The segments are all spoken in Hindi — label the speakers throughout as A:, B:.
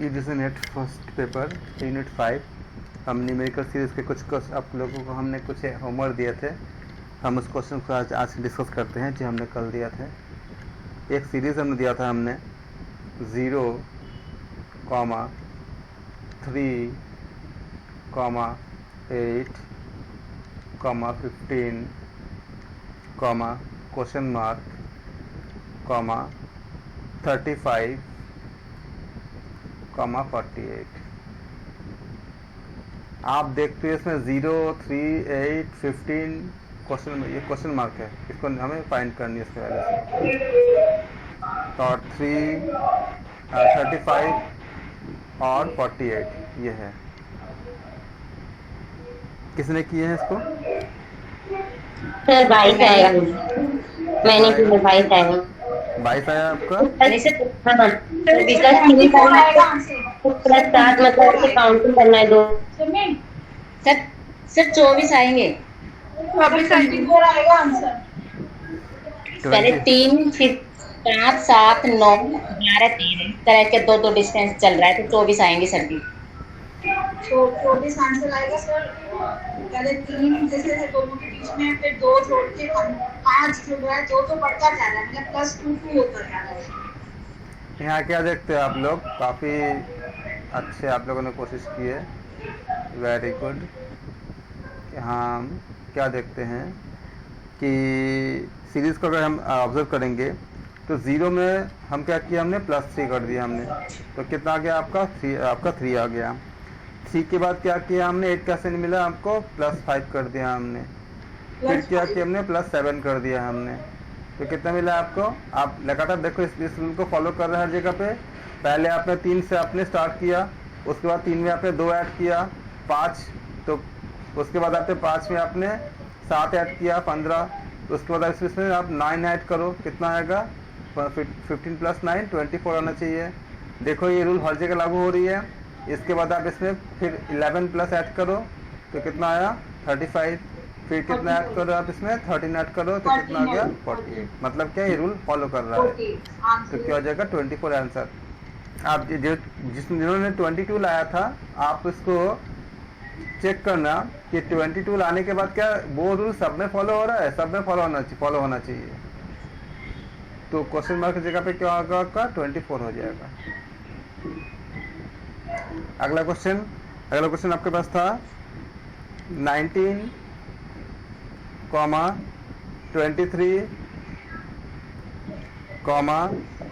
A: नेट फर्स्ट पेपर यूनिट 5 हम न्यूमेरिकल सीरीज के कुछ आप लोगों को हमने कुछ होमवर्क दिए थे। हम उस क्वेश्चन को आज डिस्कस करते हैं जो हमने कल दिया था। एक सीरीज हमने दिया था हमने 0, 3, 8, 15, क्वेश्चन मार्क, 35, 48। आप देखते हैं इसमें 0, 3, 8, 15 क्वेश्चन मार्क है, इसको हमें फाइंड करनी है इसके वजह से। और 3, 35 और 48 ये है। किसने किए हैं इसको?
B: सर 22 आएगा। मैंने किया 22 आएगा।
A: 22 आया आपका?
B: प्लस 7 मतलब काउंटिंग करना है 2। सर 24 आएंगे।
C: 24 आएगा आंसर।
B: पहले 3 फिर 5, 7, 9, 11, 13 इस तरह के दो डिस्टेंस चल रहा है तो 24 आएंगे सर जी।
C: 24 आंसर आएगा सर। पहले 3 जैसे है दोनों के बीच में, फिर 2 छोड़ के 5 जो है 2 तो बढ़ता जा रहा है, मतलब +2 होता जा रहा है।
A: यहाँ क्या देखते हैं आप लोग? काफ़ी अच्छे आप लोगों ने कोशिश की है, वेरी गुड। यहाँ हम क्या देखते हैं कि सीरीज़ को अगर हम ऑब्जर्व करेंगे तो 0 में हम क्या किया, हमने +3 कर दिया हमने, तो कितना आ गया आपका? 3 आ गया। 3 के बाद क्या किया हमने? 8 कैसे नहीं मिला आपको? +5 कर दिया हमने। फिर क्या किया हमने? +7 कर दिया हमने, तो कितना मिला आपको? आप लगातार देखो, इस रूल को फॉलो कर रहे हैं हर जगह पे। पहले आपने 3 से आपने स्टार्ट किया, उसके बाद 3 में आपने 2 ऐड किया, 5, तो उसके बाद आपने 5 में आपने 7 ऐड किया, 15, तो उसके बाद इसमें आप 9 ऐड करो, कितना आएगा? 15 + 9 24 आना चाहिए। देखो ये रूल हर जगह लागू हो रही है। इसके बाद आप इसमें फिर 11 प्लस ऐड करो तो कितना आया? 35। फिर कितना ऐड करो आप इसमें? 13 ऐड करो तो कितना आ गया? 48। मतलब क्या ये रूल फॉलो कर रहा है, तो क्या हो जाएगा? 24 आंसर। आप जिन्होंने 22 लाया था, आप इसको चेक करना कि 22 लाने के बाद क्या वो रूल सब में फॉलो हो रहा है? सब में फॉलो होना चाहिए। तो क्वेश्चन मार्क की जगह पे क्या होगा आपका? 24 हो जाएगा। अगला क्वेश्चन आपके पास था 19, 23,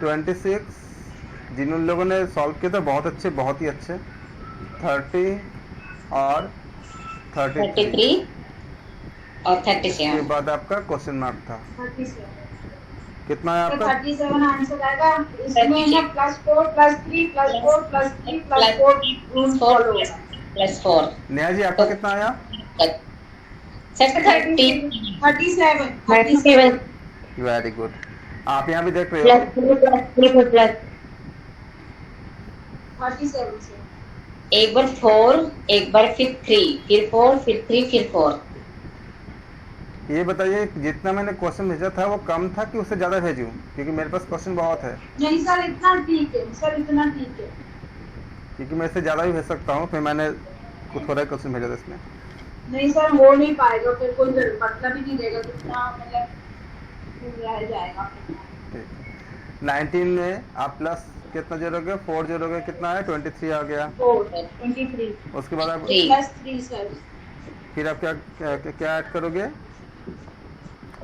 A: 26। जिन उन लोगों ने सॉल्व किया था बहुत अच्छे, बहुत ही अच्छे। 30 और 33
B: और 37
A: के बाद आपका क्वेश्चन मार्क था
C: 37।
A: कितना है आपका?
C: 37 आंसर आएगा। इसमें ना +4 +3 +4 +3 +4 रूल फॉलो होगा।
B: +4।
A: नेहा जी आपका कितना आया?
B: सर
C: 37।
A: Very good. आप यहाँ भी देख रहे हो
B: +3
C: 37 से
B: एक बार 4, एक बार फिर 3, फिर 4, फिर 3, फिर 4।
A: ये बताइए जितना मैंने क्वेश्चन भेजा था वो कम था कि उससे ज्यादा भेजूं? क्योंकि मेरे पास क्वेश्चन बहुत है।
C: नहीं सर, इतना ठीक है सर, इतना ठीक है।
A: क्योंकि मैं इससे ज्यादा भी भेज सकता हूँ, फिर मैंने कुछ थोड़ा क्वेश्चन भेजा था इसमें।
C: नहीं सर, हो नहीं पाएगा, फिर कोई मतलब ही नहीं रहेगा, कितना मतलब रह जाएगा।
A: 19 में आप प्लस कितना जोड़ोगे? 4 जोड़ोगे, कितना है? 23 आ गया।
C: 23।
A: उसके बाद आप
C: +3 सर।
A: फिर आप क्या ऐड करोगे?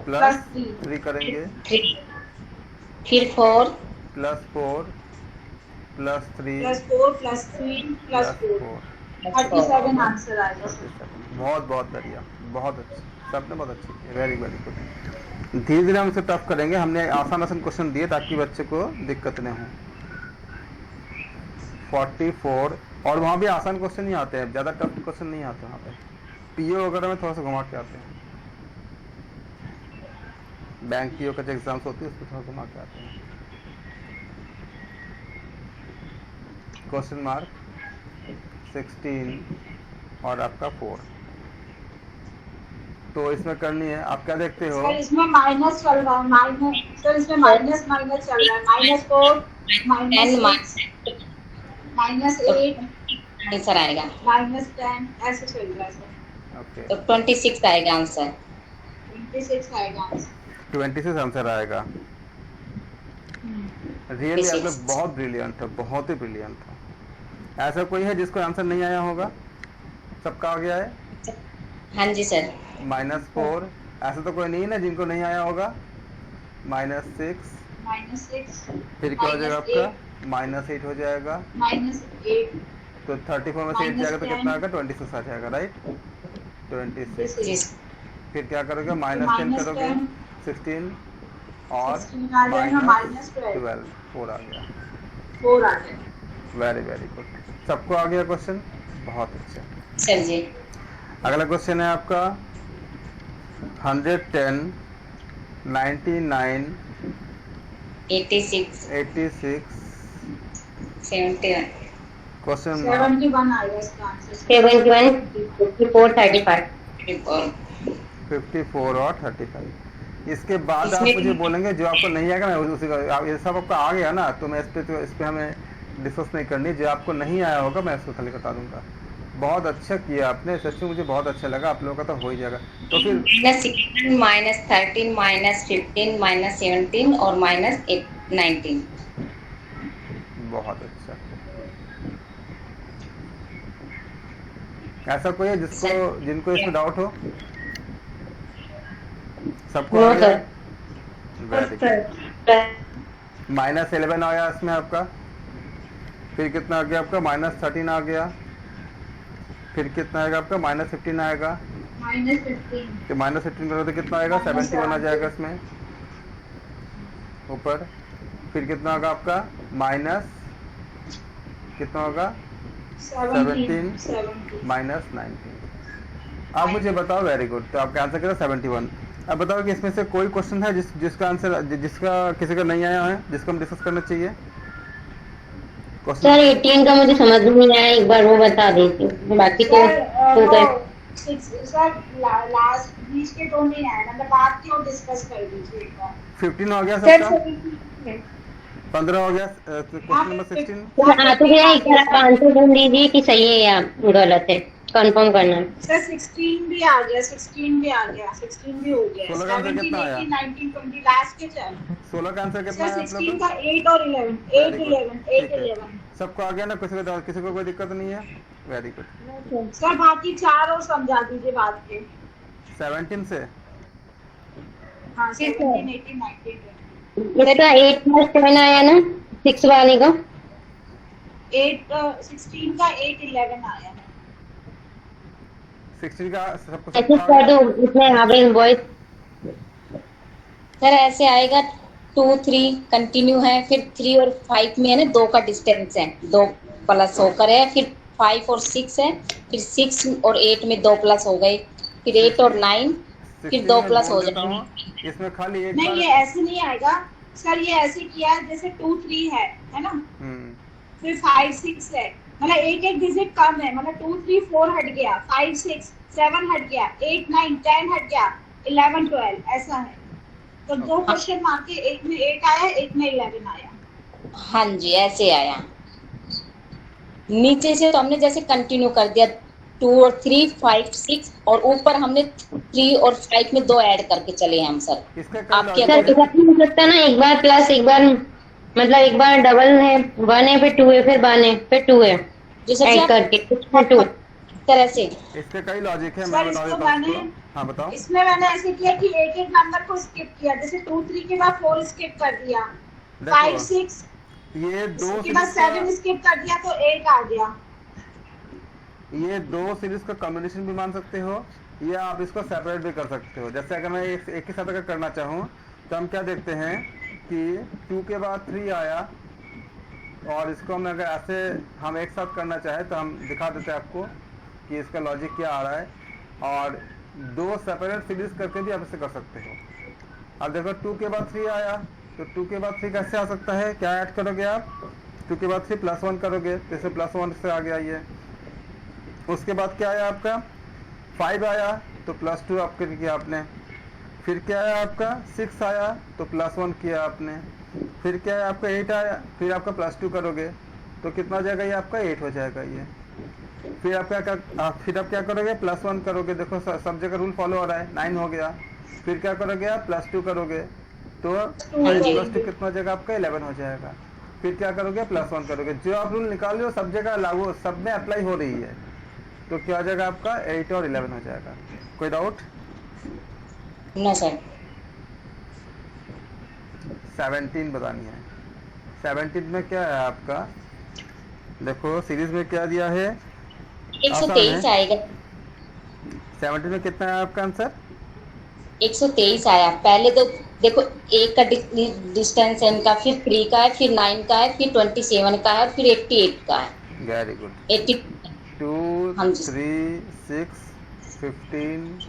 A: +3 करेंगे,
B: 3, फिर 4,
A: +4 +3
C: +4 +3 +4 37 आंसर आएगा।
A: बहुत बहुत बढ़िया, बहुत अच्छा, सबने बहुत अच्छी की, वेरी वेरी गुड। धीरे धीरे हम इसे टफ करेंगे। हमने आसान क्वेश्चन दिए ताकि बच्चे को दिक्कत न हो। 44 और वहाँ भी आसान क्वेश्चन नहीं आते हैं, ज़्यादा टफ क्वेश्चन नहीं आते वहाँ पे। पीओ वगैरह में थोड़ा सा घुमा के आते हैं, बैंक पीओ का जो एग्जाम्स होती है उसमें थोड़ा घुमा के आते हैं। क्वेश्चन मार्क 16 और आपका 4, तो इसमें करनी है। आप क्या देखते हो?
C: सर इसमें माइनस चल रहा है, माइनस। सर इसमें माइनस चल रहा है, -4 -6 -8
B: आंसर आएगा।
C: -10 ऐसे चल रहा है सर।
A: ओके,
B: तो 26 आएगा आंसर।
C: 26 आएगा आंसर।
A: 26 आंसर आएगा। रियली आप लोग बहुत ब्रिलियंट हो, बहुत ही ब्रिलियंट हो। ऐसा कोई है जिसको आंसर नहीं आया होगा? सबका आ गया है?
B: हाँ जी सर।
A: -4, ऐसा तो कोई नहीं है ना जिनको नहीं आया होगा? -6,
C: -6
A: फिर क्या हो जाएगा आपका? -8 हो जाएगा।
C: -8
A: तो 34 में से 8 जाएगा तो
C: -10
A: कितना आएगा? 26 आ जाएगा, राइट? 26।
B: जी
A: फिर क्या करोगे? -10 करोगे, 16 और
C: 16 आ जाएगा, -12
A: -12, 4 आ गया।
C: 4 आ जाएगा।
A: Very very good. सबको आ गया क्वेश्चन? बहुत अच्छा।
B: सर जी।
A: अगला क्वेश्चन है आपका 110, 99,
B: 86
A: 86।
B: 71
A: क्वेश्चन
C: 71 आएगा इसका आंसर।
D: 71, 54, 35।
A: 54 और 35। इसके बाद आप
B: इसमें
A: मुझे बोलेंगे जो आपको नहीं आएगा, मैं उसी का, ये सब आपको आ गया ना, तो मैं इस पे हमें डिस्कस नहीं करनी। जो आपको नहीं आया होगा मैं इसको खाली बता दूंगा। बहुत अच्छा किया आपने, सच में मुझे बहुत अच्छा लगा। आप लोगों का तो हो ही जाएगा। तो फिर
B: -11 -13 -15 -17 और -19।
A: बहुत अच्छा। ऐसा कोई है जिसको जिनको इसमें डाउट हो? सबको आ
D: नो
A: गया?
D: सर।
A: Very good. -11 आया इसमें आपका। फिर कितना आ गया आपका? -13 आ गया। फिर कितना आएगा आपका? -15 आएगा।
C: -15
A: तो -15 करो तो कितना आएगा? 71 आ जाएगा इसमें ऊपर। फिर कितना होगा आपका? माइनस कितना होगा? 17 -19। आप मुझे बताओ। Very good. तो आपका आंसर कितना? 71। अब बताओ कि इसमें से कोई क्वेश्चन है जिसका आंसर जिसका किसी का नहीं आया है, जिसको हम डिस्कस करना चाहिए?
D: सर 18 का मुझे समझ नहीं आया, एक बार वो बता दीजिए। बाकी तो हो गए।
C: सर लास्ट बीच के तो नहीं आया, मतलब बात क्यों डिस्कस कर दीजिए एक बार।
A: 15 हो गया
C: सर
A: सबका? 15 हो गया। क्वेश्चन नंबर 16
D: आ तो गया, एक बार आप आंसर ढूंढ दीजिए कि सही है या गलत है, कंफर्म करना है।
C: सर 16 भी आ गया, 16 भी आ गया, 16 भी हो गया।
A: 16 का आंसर
C: 17,
A: कितना आया?
C: 18, 19, 20 लास्ट के चल।
A: 16 का आंसर कितना
C: सर
A: है आप
C: 16
A: लोग
C: का 8 और 11, 8 11, 8 11।
A: सबको आ गया ना? किसी को कोई दिक्कत नहीं है? Very good.
C: सर बाकी 4 और समझा दीजिए बाद के।
A: 17 से
C: हाँ
D: ठीक
C: 17,
D: है।
C: 18, 19,
D: इसका 8 + 7 आया ना 6 वाले का?
C: 8 16 का 8 11 आया है।
A: 16 का सबको
D: ऐसे
A: सबको आ
D: कर
A: गया?
D: दो, इसमें एवरेज बॉयज।
B: सर ऐसे आएगा 2 3 कंटिन्यू है, फिर 3 और 5 में है ना 2 का डिस्टेंस है, 2 प्लस होकर है, फिर 5 और 6 है, फिर 6 और 8 में 2 प्लस हो गए, फिर 8 और 9 फिर
A: 16
B: 2
A: में
B: प्लस हो
A: बोल देता
B: जाएंगे।
A: हूँ, इसमें खाली एक
C: नहीं
A: बार।
C: ये ऐसे नहीं आएगा सर, ये ऐसे किया है जैसे 2 3 है ना, फिर 5 6 है, मतलब एक एक डिजिट कम है, मतलब 2 3 4 हट गया, 5 6 7 हट गया, 8 9 10 हट गया, 11 12 ऐसा है। तो 2 क्वेश्चन मार के एक में 8 आया, एक में 11 आया।
B: हाँ जी ऐसे आया। नीचे से तो हमने जैसे कंटिन्यू कर दिया 2 और 3 5 6 और ऊपर हमने 3 और 5 में 2 ऐड करके चले हैं हम सर।
A: इसका
B: आपके
D: सर ऐसा नहीं हो सकता ना, एक बार प्लस एक बार, मतलब एक बार डबल है 1 है, फिर 2 है, फिर 1 है, फिर 2 है,
B: जो सर
D: ऐड करके 2।
B: तरह से
A: इसके कई लॉजिक है।
C: सर,
A: मैं बता
C: इसको
A: देता हूँ
C: मैंने-
A: आपको। हाँ बताओ।
C: इसमें मैंने ऐसे किया कि एक एक नंबर को स्किप किया, जैसे 2 3 के बाद 4 स्किप कर दिया, 5
A: देखो
C: 6
A: ये दो
C: के बाद 7 स्किप कर दिया तो 8 आ गया।
A: ये 2 सीरीज का कॉम्बिनेशन भी मान सकते हो, या आप इसको सेपरेट भी कर सकते हो। जैसे अगर मैं एक ही साथ अगर करना चाहूँ तो हम क्या देखते हैं कि 2 के बाद 3 आया, और इसको हम अगर ऐसे हम एक साथ करना चाहें तो हम दिखा देते हैं आपको कि इसका लॉजिक क्या आ रहा है। और 2 सेपरेट सीरीज करके भी आप इसे कर सकते हो। अब देखो 2 के बाद 3 आया, तो 2 के बाद 3 कैसे आ सकता है? क्या ऐड करोगे आप? 2 के बाद 3 +1 करोगे, तो इसे +1 से आ गया ये। उसके बाद क्या आया आपका? 5 आया तो +2 आपके किया आपने। फिर क्या आया आपका? 6 आया तो +1 किया आपने। फिर क्या है आपका? 8 आया, फिर आपका +2 करोगे। तो कितना हो जाएगा ये आपका 8 हो जाएगा ये। फिर आप क्या करोगे, +1 करोगे। देखो सब जगह रूल फॉलो हो रहा है, 9 हो गया। फिर क्या करोगे आप, +2 करोगे तो 5 + 2 कितना हो जाएगा आपका 11 हो जाएगा। फिर क्या करोगे, +1 करोगे। जो आप रूल निकाल रहे हो सब जगह लागू, सब में अप्लाई हो रही है, तो क्या हो जाएगा आपका 8 और 11 हो जाएगा। कोई डाउट?
B: No sir.
A: 17 बतानी है। 17 में क्या है आपका, देखो सीरीज में क्या दिया है,
B: 123 आएगा।
A: 17 में कितना है आपका आंसर?
B: 123 आया। पहले तो देखो एक का डिस्टेंस है इनका, फिर 3 का है, फिर 9 का है, फिर 27 का है, फिर 88 का है।
A: Very good.
B: 80
A: 2
B: हाँ जी।
A: 3 6 15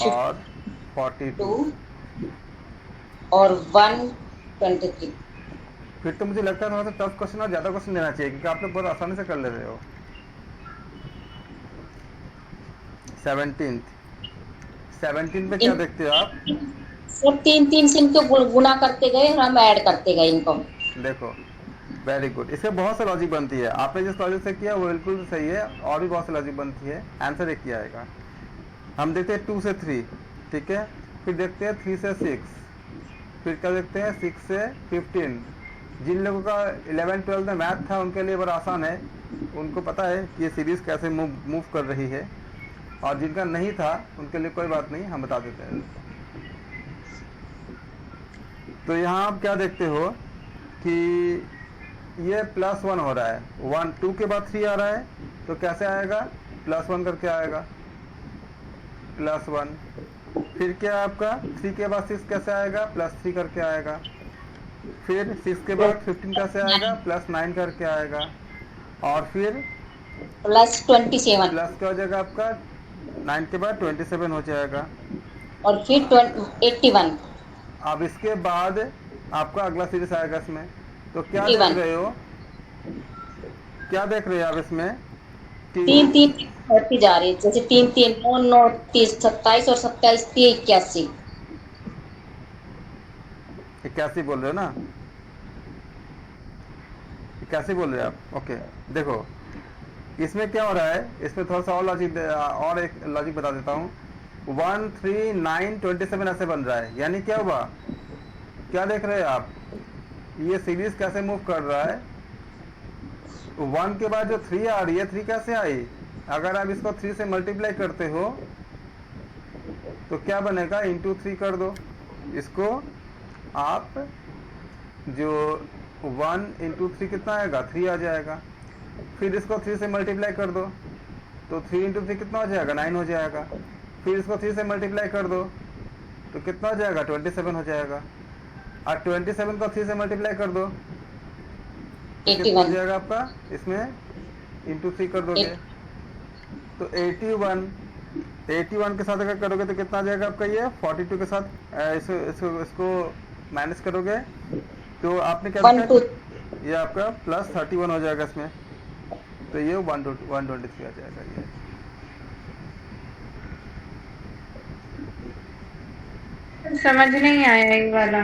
A: और 42।
B: 2 और 123।
A: फिर तो मुझे लगता है थोड़ा सा टफ क्वेश्चन और ज्यादा क्वेश्चन देना चाहिए, क्योंकि आप लोग बहुत आसानी से कर ले रहे हो। 17 पे क्या देखते हो आप?
B: सब 3-3 से इनको गुना करते गए और हम ऐड करते गए इनको।
A: देखो वेरी गुड। इसमें बहुत सी लॉजिक बनती है, आपने जिस लॉजिक से किया वो बिल्कुल सही है, और भी बहुत सी लॉजिक बनती है। आंसर एक ही आएगा। हम देखते हैं 2 से 3, ठीक है। फिर देखते हैं 3 से 6, फिर क्या देखते हैं 6 से 15। जिन लोगों का 11-12 में मैथ था उनके लिए बड़ा आसान है, उनको पता है कि ये सीरीज कैसे मूव कर रही है, और जिनका नहीं था उनके लिए कोई बात नहीं, हम बता देते हैं। तो यहाँ आप क्या देखते हो कि ये +1 हो रहा है, 1 2 के बाद 3 आ रहा है, तो कैसे आएगा, +1 करके आएगा, +1। फिर क्या आपका 3 के बाद 6 कैसे आएगा, +3 करके आएगा। फिर 6 के बाद 15 कैसे आएगा, +9 करके आएगा। और फिर
B: +27
A: प्लस क्या हो जाएगा आपका, 9 के बाद 27 हो जाएगा।
B: और फिर 81।
A: अब इसके बाद आपका अगला सीरीज आएगा इसमें। तो क्या
B: 81।
A: देख रहे हो, क्या देख रहे हो आप इसमें कि
B: 3-3 बढ़ती जा रही है, जैसे 3-3 9 30 27 और 27 81।
A: 81 बोल रहे हो ना, 81 बोल रहे हो आप। ओके देखो इसमें क्या हो रहा है, इसमें थोड़ा सा और लॉजिक, और एक लॉजिक बता देता हूँ। 1 3 9 27 ऐसे बन रहा है, यानी क्या हुआ, क्या देख रहे हैं आप, ये सीरीज कैसे मूव कर रहा है। 1 के बाद जो 3 आ रही है, 3 कैसे आई, अगर आप इसको 3 से मल्टीप्लाई करते हो तो क्या बनेगा, इंटू 3 कर दो इसको आप, जो 1 इंटू 3 कितना आएगा, 3 आ जाएगा। फिर इसको 3 से मल्टीप्लाई कर दो तो 3 इंटू 3 कितना हो जाएगा, 9 हो जाएगा। फिर इसको 3 से मल्टीप्लाई कर दो तो कितना हो जाएगा, 27 हो जाएगा। और 27 को 3 से मल्टीप्लाई कर दो तो कितना हो जाएगा आपका, इसमें इंटू 3 कर दोगे तो 81 के साथ अगर करोगे तो कितना आ जाएगा आपका, ये 42 के साथ इसको माइनस करोगे तो आपने क्या देखा, ये आपका +31 हो जाएगा इसमें, तो ये 123 आ जाएगा। ये
E: समझ नहीं आया ये वाला।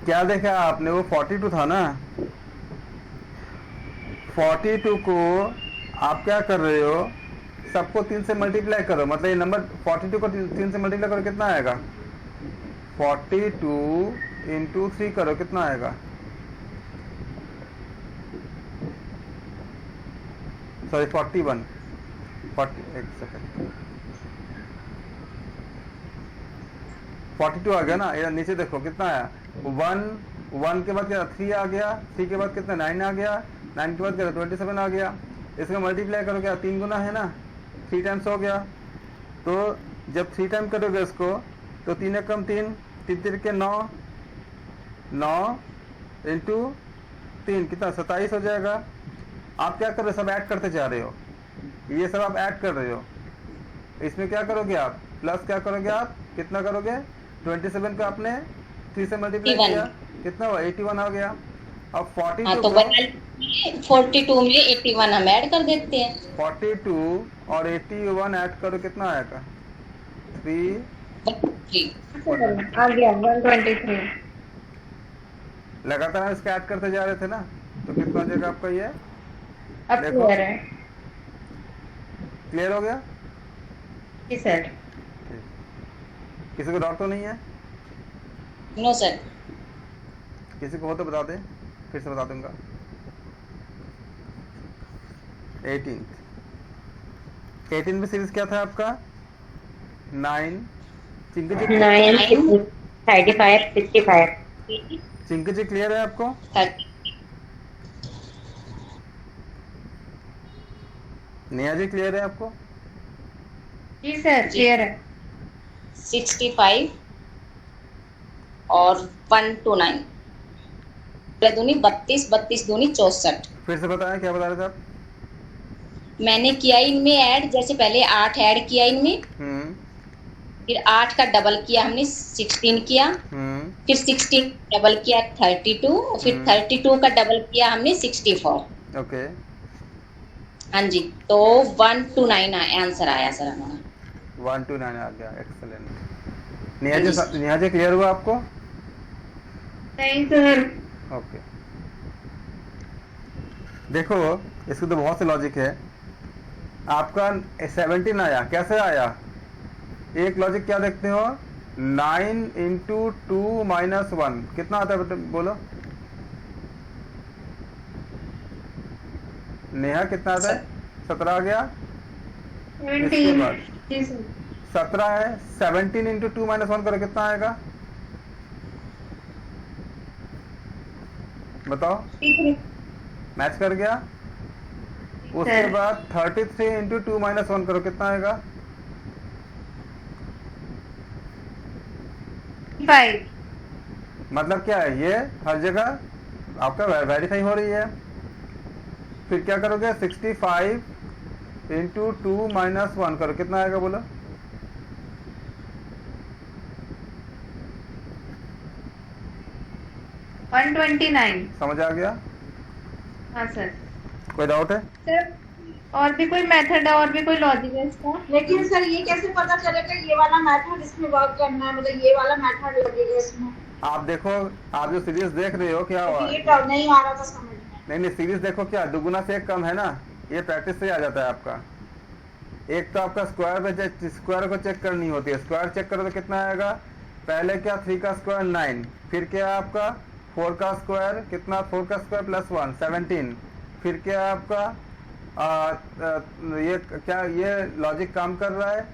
A: क्या देखा आपने, वो 42 था ना, 42 को आप क्या कर रहे हो, सबको 3 से मल्टीप्लाई करो, मतलब ये नंबर 42 को 3 से मल्टीप्लाई करो कितना आएगा, 42 इंटू 3 करो कितना आएगा, सॉरी 41 एक सेकंड, 42 आ गया ना। ये नीचे देखो कितना आया, 1 के बाद क्या 3 आ गया, 3 के बाद कितना 9 आ गया, 9 के बाद क्या 27 आ गया। इसमें मल्टीप्लाई करो, क्या 3 गुना है ना, 3 टाइम्स हो गया। तो जब 3 टाइम करोगे इसको तो 3 कम 3 3 के 9 इंटू 3 कितना 27 हो जाएगा। आप क्या कर रहे हो, सब ऐड करते जा रहे हो, ये सब आप ऐड कर रहे हो। इसमें क्या करोगे आप, प्लस क्या करोगे आप, कितना करोगे, 27 को आपने 3 से मल्टीप्लाई किया कितना हुआ, 81 आ गया। अब 42
B: तो 42 में 81 हम ऐड कर देते हैं,
A: 42 और 81 ऐड करो कितना आएगा, 3
E: आ गया 123।
A: लगातार हम इसका ऐड करते जा रहे थे ना, तो कितना हो जाएगा आपका ये?
E: अब
A: देखो।
E: क्लियर है।
A: क्लियर हो गया?
E: जी सर।
A: ठीक। किसी को डाउट तो नहीं है?
B: No sir.
A: किसी को हो तो बता दें, फिर से बता दूंगा। 18 में सीरीज क्या था आपका? 9। चिंकी जी
D: 9, 35, 65।
A: चिंकी जी क्लियर है आपको?
B: 30,
A: नेहा जी क्लियर है आपको?
E: जी सर क्लियर है।
B: 65 और 1 to 9 दूनी 32, 32 दूनी 64।
A: फिर से बताएं क्या बता रहे थे आप?
B: मैंने किया इनमें ऐड, जैसे पहले 8 ऐड किया इनमें,
A: हम्म
B: फिर 8 का डबल किया हमने 16 किया,
A: हम्म
B: फिर 16 डबल किया 32, और फिर 32 का डबल किया हमने 64।
A: ओके।
B: हाँ जी, तो 1 to 9 आंसर आया सर हमारा।
A: 1 to 9 आ गया, एक्सलेंट। नेहा जी क्लियर हुआ आपको?
E: नहीं सर।
A: ओके। देखो, इसकी तो बहुत से लॉजिक है। आपका 17 आया, कैसे आया? एक लॉजिक क्या देखते हो? 9 into 2 minus 1 कितना आता है बोलो? नेहा कितना आता है? 17 आ गया। इसके बाद
E: 17। जी सर।
A: 17 है, 17 into 2 minus 1 करो, कितना आएगा? बताओ। मैच कर गया। उसके
E: सर।
A: बाद 33 into 2 minus 1 करो, कितना आएगा?
E: 5।
A: मतलब क्या है, ये हर जगह आपका वेरीफाई हो रही है। फिर क्या करोगे? 65 into 2 minus 1 करो, कितना आएगा बोलो?
E: है 129।
A: समझ आ गया?
E: हाँ सर।
A: कोई डाउट है?
E: सर और भी कोई मेथड है, और भी कोई लॉजिक है इसका?
C: लेकिन सर ये कैसे पता चलेगा ये वाला मेथड इसमें वर्क करना है, मतलब ये वाला मेथड लगेगा इसमें?
A: आप देखो, आप जो सीरीज देख रहे हो क्या हुआ?
C: ये टर्म नहीं आ रहा था समझ में।
A: नहीं, सीरीज देखो, क्या दुगुना से एक कम है ना, ये प्रैक्टिस से आ जाता है आपका। एक तो आपका स्क्वायर को चेक करनी होती है। स्क्वायर चेक करो तो कितना आएगा? पहले क्या 3 का स्क्वायर 9, फिर क्या आपका 4 का स्क्वायर, कितना 4 का स्क्वायर प्लस 1 17, फिर क्या आपका ये क्या, ये लॉजिक काम कर रहा है?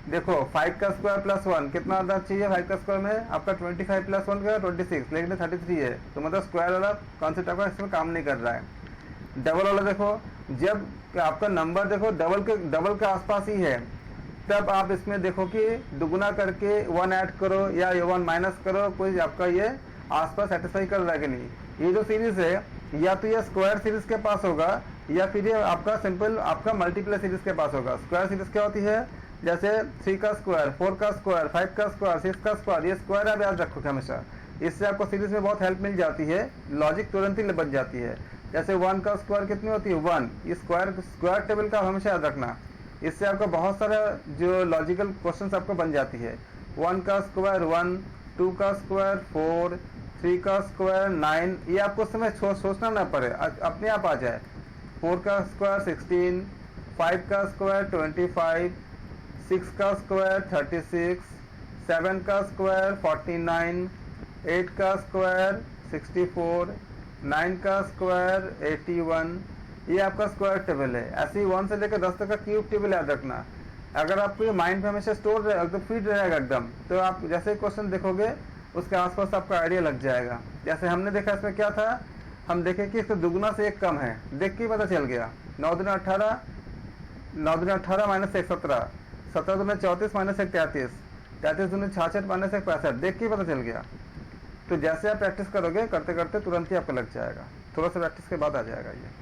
A: देखो 5 का स्क्वायर प्लस 1 कितना आना चाहिए? 5 का स्क्वायर में आपका 25 प्लस 1 का 26, लेकिन 33 है, तो मतलब स्क्वायर वाला कॉन्सेप्ट आपका इसमें काम नहीं कर रहा है। डबल वाला देखो, जब आपका नंबर देखो डबल के आसपास ही है, तब आप इसमें देखो कि दुगुना करके 1 ऐड करो या 1 माइनस करो, कोई आपका ये आसपास सेटिस्फाई कर रहा है कि नहीं। ये जो सीरीज है, या तो ये स्क्वायर सीरीज के पास होगा, या फिर ये आपका सिंपल आपका मल्टीप्लाई सीरीज के पास होगा। स्क्वायर सीरीज क्या होती है? जैसे 3 का स्क्वायर, 4 का स्क्वायर, 5 का स्क्वायर, 6 का स्क्वायर, ये स्क्वायर आप याद रखोगे हमेशा। इससे आपको सीरीज में बहुत हेल्प मिल जाती है, लॉजिक तुरंत ही बन जाती है। जैसे 1 का स्क्वायर कितनी होती है? 1। ये स्क्वायर टेबल का हमेशा याद रखना, इससे आपका बहुत सारा जो लॉजिकल क्वेश्चंस आपको बन जाती है। 1 का स्क्वायर 1, 2 का स्क्वायर 4, 3 का स्क्वायर 9, ये आपको उस समय सोचना ना पड़े, अपने आप आ जाए। 4 का स्क्वायर 16, 5 का स्क्वायर 25, 6 का स्क्वायर 36, 7 का स्क्वायर 49, 8 का स्क्वायर 64, 9 का स्क्वायर 81। ये आपका स्क्वायर टेबल है। ऐसे ही 1 से लेकर 10 तक का क्यूब टेबल याद रखना। अगर आपको ये माइंड में हमेशा स्टोर रहे, एकदम फिट रहेगा एकदम, तो आप जैसे क्वेश्चन देखोगे उसके आसपास आपका आइडिया लग जाएगा। जैसे हमने देखा इसमें क्या था, हम देखे कि इसका दुगुना से एक कम है, देख के पता चल गया। 9 दूनी 18, 9 दूनी 18 माइनस 1 17, 17 दूनी 34 माइनस 1 33, 33 दूनी 66 माइनस 1 65, देख के पता चल गया। तो जैसे आप प्रैक्टिस करोगे, करते करते तुरंत ही आपको लग जाएगा, थोड़ा सा प्रैक्टिस के बाद आ जाएगा ये।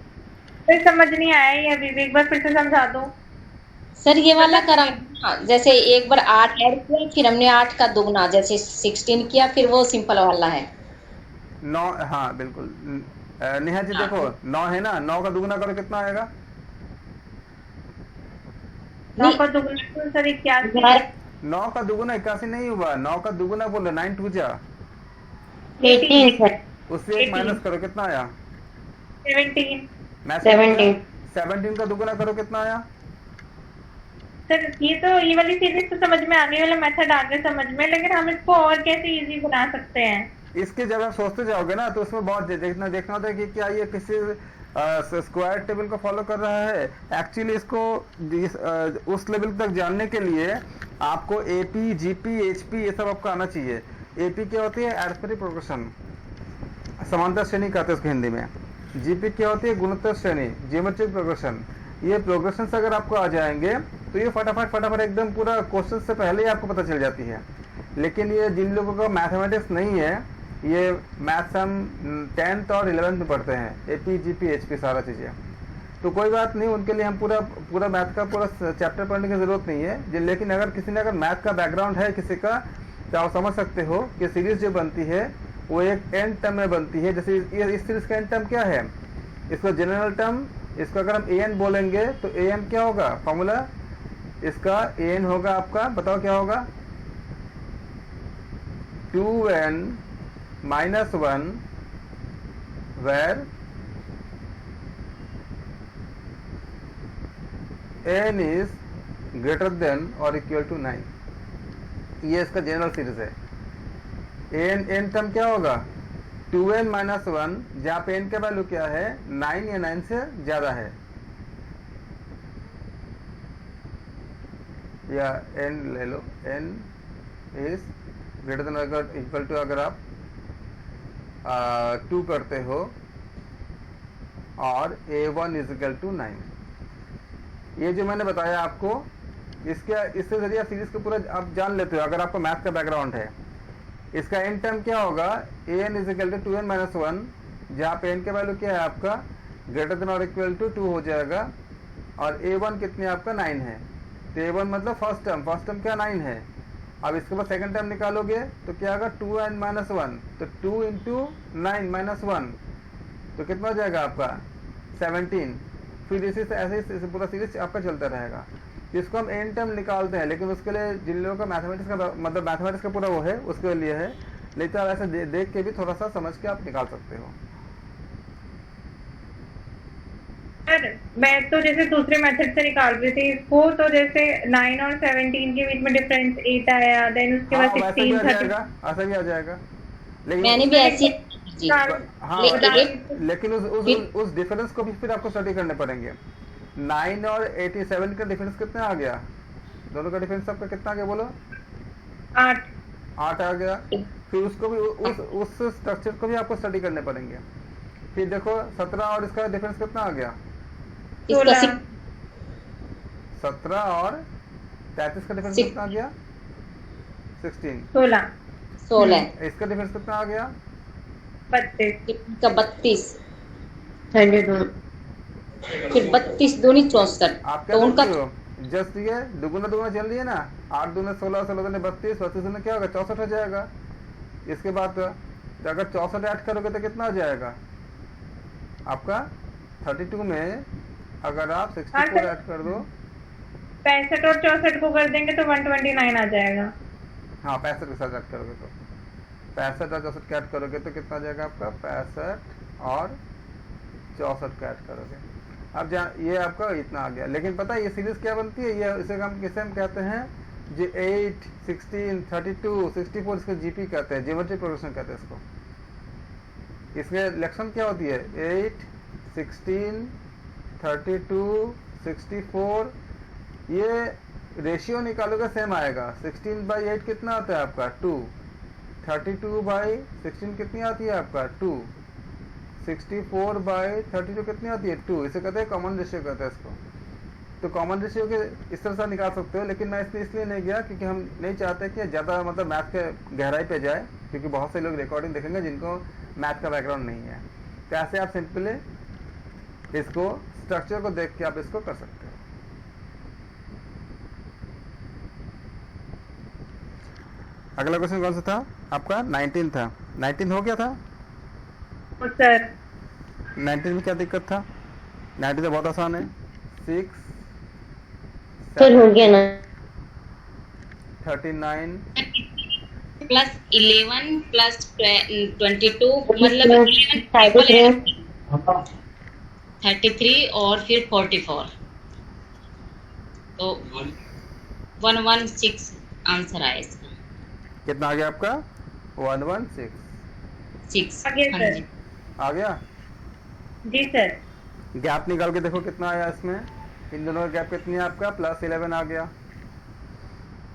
E: फिर समझ नहीं आया ये अभी भी, एक बार फिर से समझा दो।
B: सर ये वाला करा, हाँ, जैसे एक बार 8 ऐड किया, फिर हमने 8 का दुगना जैसे 16 किया, फिर वो सिंपल वाला है
A: 9। हाँ बिल्कुल। नेहा जी
B: हाँ।
A: देखो 9 है ना, 9 का दुगुना करो कितना आएगा?
E: 9 का दुगना तो सर 81।
A: 9 का दुगुना 81 नहीं हुआ, 9 का दुगुना बोलो 9 2 जा
D: 18 सर।
A: उससे एक
E: 18
A: माइनस करो, कितना आया?
E: 17।
A: मैं
D: 17।
A: 17 का दुगुना करो, कितना आया?
E: सर ये वाली सीरीज तो समझ में आ गई, वाला मेथड आ गया समझ में, लेकिन हम इसको और कैसे इजी बना सकते हैं?
A: इसके जब आप सोचते जाओगे ना तो उसमें बहुत देखना होता है कि क्या ये किसी स्क्वायर टेबल को फॉलो कर रहा है। एक्चुअली इसको उस लेवल तक जानने के लिए आपको एपी, जीपी, एचपी ये सब आपको आना चाहिए। एपी क्या होती है? अरिथमेटिक प्रोग्रेशन, समांतर श्रेणी कहते हैं उसको हिंदी में। जीपी क्या होती है? गुणोत्तर श्रेणी, ज्योमेट्रिक प्रोग्रेशन। ये प्रोग्रेशन से अगर आपको आ जाएंगे तो ये फटाफट एकदम पूरा क्वेश्चन से पहले ही आपको पता चल जाती है। लेकिन ये जिन लोगों का मैथमेटिक्स नहीं है, ये मैथ्स हम 10th और 11th में पढ़ते हैं, एपी, जीपी, एचपी सारा चीज़ें, तो कोई बात नहीं, उनके लिए हम पूरा मैथ का पूरा चैप्टर पढ़ने की ज़रूरत नहीं है। लेकिन अगर किसी ने अगर मैथ का बैकग्राउंड है किसी का, तो आप समझ सकते हो कि सीरीज जो बनती है वो एक एन टर्म में बनती है। जैसे इस सीरीज का एन टर्म क्या है? इसका जनरल टर्म, इसको अगर हम एन बोलेंगे तो एम क्या होगा फॉर्मूला? इसका एन होगा आपका, बताओ क्या होगा? 2n minus 1 where n is greater than or equal to 9। ये इसका जनरल सीरीज है। एन टर्म क्या होगा? 2n minus 1, जहाँ पे n का वैल्यू क्या है? 9 या 9 से ज्यादा है, या n ले लो, n इज ग्रेटर देन अगर इक्वल टू, अगर आप 2 करते हो और a1 इज इक्वल टू 9। ये जो मैंने बताया आपको, इससे जरिए आप सीरीज को पूरा आप जान लेते हो अगर आपको मैथ का बैकग्राउंड है। इसका एन टर्म क्या होगा? an is equal to 2n minus 1, जहाँ पे n का वैल्यू क्या है आपका? ग्रेटर देन और इक्वल टू 2 हो जाएगा, और a1 कितने आपका? 9 है। तो a1 मतलब फर्स्ट टर्म क्या? 9 है। अब इसके बाद सेकंड टर्म निकालोगे तो क्या होगा? 2n माइनस 1, तो 2 इंटू 9 माइनस 1, तो कितना हो जाएगा आपका? 17। फिर इसी से ऐसे पूरा सीरीज आपका चलता रहेगा। इसको हम एन टर्म निकालते हैं, लेकिन उसके लिए जिन लोगों का मैथमेटिक्स का मतलब मैथमेटिक्स का पूरा वो है उसके लिए है, नहीं तो आप ऐसे देख के भी थोड़ा सा समझ के आप निकाल सकते हो।
E: सर मैं तो जैसे दूसरे मेथड से निकाल रही थी इसको, तो जैसे 9 और 17 के बीच में डिफरेंस 8 आया, देन उसके बाद 16 30।
A: ऐसा भी आ जाएगा, लेकिन
B: मैंने भी ऐसी जी।
A: हाँ, लेकिन उस डिफरेंस को भी फिर आपको स्टडी करने पड़ेंगे। 9 और 87 का डिफरेंस कितना आ गया? दोनों का डिफरेंस आपका कितना आ गया बोलो? 8 आ गया। फिर उसको भी उस स्ट्रक्चर को भी आपको स्टडी करने पड़ेंगे। फिर देखो 17 और इसका डिफरेंस कितना आ गया? 17 और 33 का डिफरेंस कितना आ गया? 16। इसका डिफरेंस कितना आ गया?
E: 32।
B: फिर 32 दूनी 64।
A: आप क्या उनका जस्ट ये दुगुना चल रही है ना, 8 दूने 16, 16 दूने 32, 32 दूने क्या होगा? 64 हो जाएगा। इसके बाद तो अगर 64 ऐड करोगे तो कितना हो जाएगा आपका? 32 में अगर आप 64 ऐड कर दो,
E: 65 और 64 को कर देंगे तो 129 आ जाएगा।
A: हाँ 65 के साथ ऐड करोगे तो 65 और 64 का ऐड करोगे तो कितना आ जाएगा आपका? 65 और 64 का ऐड करोगे। अब ये आपका इतना आ गया। लेकिन पता है ये सीरीज क्या बनती है? ये इसे हम कहते हैं जो 8, 16, 32, 64 इसको जीपी कहते हैं, ज्योमेट्रिक प्रोग्रेशन कहते हैं इसको। इसके लक्षण क्या होती है? 8, 16, 32, 64, ये रेशियो निकालोगे सेम आएगा। 16/8 कितना आता है आपका? 2। 32/16 कितनी आती है आपका? 2। 64/32 कितनी आती है? 2। इसे कहते हैं कॉमन रेशियो कहते हैं इसको। तो कॉमन रेशियो के इस तरह से निकाल सकते हो, लेकिन मैं इसलिए नहीं गया क्योंकि हम नहीं चाहते कि ज़्यादा मतलब मैथ के गहराई पे जाए, क्योंकि बहुत से लोग रिकॉर्डिंग देखेंगे जिनको मैथ का बैकग्राउंड नहीं है। तो ऐसे आप सिंपली इसको स्ट्रक्चर को देख के आप इसको कर सकते हो। अगला क्वेश्चन कौन सा था आपका? 19 था। 19 हो गया था
E: सर।
A: 19 में क्या दिक्कत था? 19 तो बहुत आसान है। 6,
D: सर हो गया ना?
A: 39,
B: प्लस 11 प्लस 22 मतलब 11
D: 33
B: 33 और फिर 44 तो 116 आंसर आया इसका।
A: कितना आ गया आपका? 116
B: 6।
E: आगे
B: हाँ
E: सर।
B: जी।
A: आ गया।
E: जी सर।
A: गैप निकाल के देखो कितना आया इसमें। इन दोनों का गैप कितनी है आपका? प्लस 11 आ गया।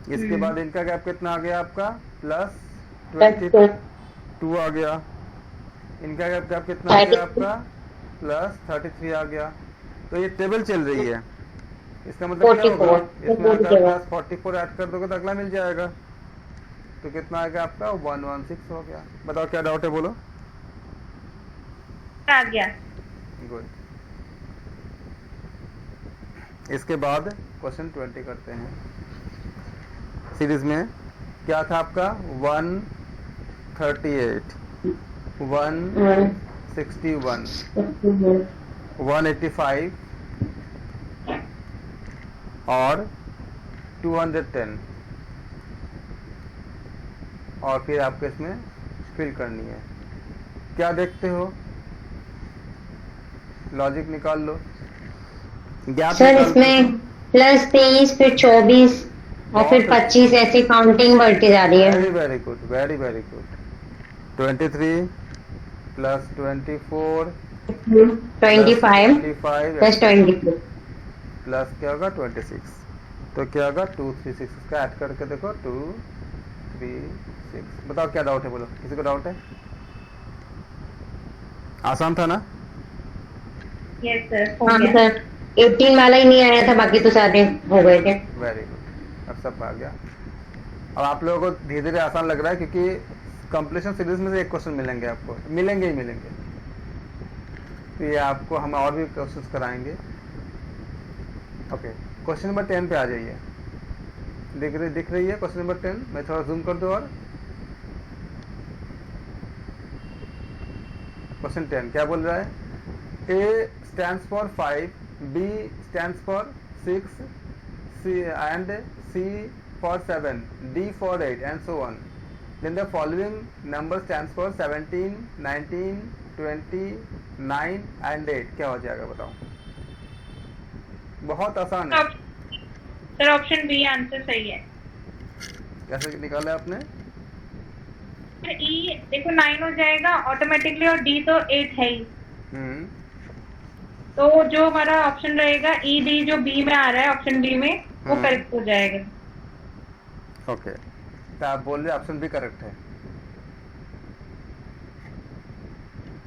A: इसके बाद इनका गैप कितना आ गया आपका? प्लस 22 आ गया। इनका गैप कितना आ गया आपका? प्लस 33 आ गया। तो ये टेबल चल रही है, इसका मतलब क्या होगा?
D: 44
A: इसमें अगर प्लस 44 ऐड कर दोगे तो अगला मिल जाएगा। तो कितना आएगा आपका? 116 हो गया। बताओ क्या डाउट है, बोलो।
E: आ गया।
A: गुड। इसके बाद क्वेश्चन 20 करते हैं। सीरीज में क्या था आपका? 138, 161, 185 और 210 और फिर आपको इसमें फिल करनी है। क्या देखते हो? लॉजिक निकाल लो। गैप
D: सर इसमें प्लस 23 फिर 24 और फिर 25 ऐसी काउंटिंग बढ़ती जा रही है।
A: Very very good, very very good. 23 plus 24
D: 25 plus 22
A: plus क्या होगा? 26। तो क्या होगा? 236। इसका ऐड करके देखो 236। बताओ क्या डाउट है, बोलो। किसी को डाउट है? आसान था ना?
E: यस सर, हो
D: हाँ
E: गया।
D: सर 18 वाला ही नहीं आया था, बाकी तो सारे हो गए थे।
A: वेरी गुड, अब सब आ गया। अब आप लोगों को धीरे धीरे आसान लग रहा है क्योंकि कंप्लीशन सीरीज में से एक क्वेश्चन मिलेंगे आपको, मिलेंगे ही मिलेंगे। तो ये आपको हम और भी क्वेश्चन कराएंगे। ओके, क्वेश्चन नंबर 10 पे आ जाइए। दिख रही है क्वेश्चन नंबर 10? मैं थोड़ा जूम कर दूं। और क्वेश्चन 10 क्या बोल रहा है? A stands for 5, B stands for 6, C and C for 7, D for 8 and so on. Then the following number stands for 17, 19, 20, 9 and 8. क्या हो जाएगा बताओ? बहुत आसान है।
E: सर ऑप्शन बी आंसर सही है।
A: कैसे निकाला है आपने?
E: ई देखो 9 हो जाएगा ऑटोमेटिकली और डी तो 8 है ही। तो जो हमारा ऑप्शन रहेगा ई डी जो बी में आ रहा है ऑप्शन बी में वो करेक्ट हो जाएगा।
A: ओके, तो आप बोल रहे ऑप्शन बी करेक्ट है?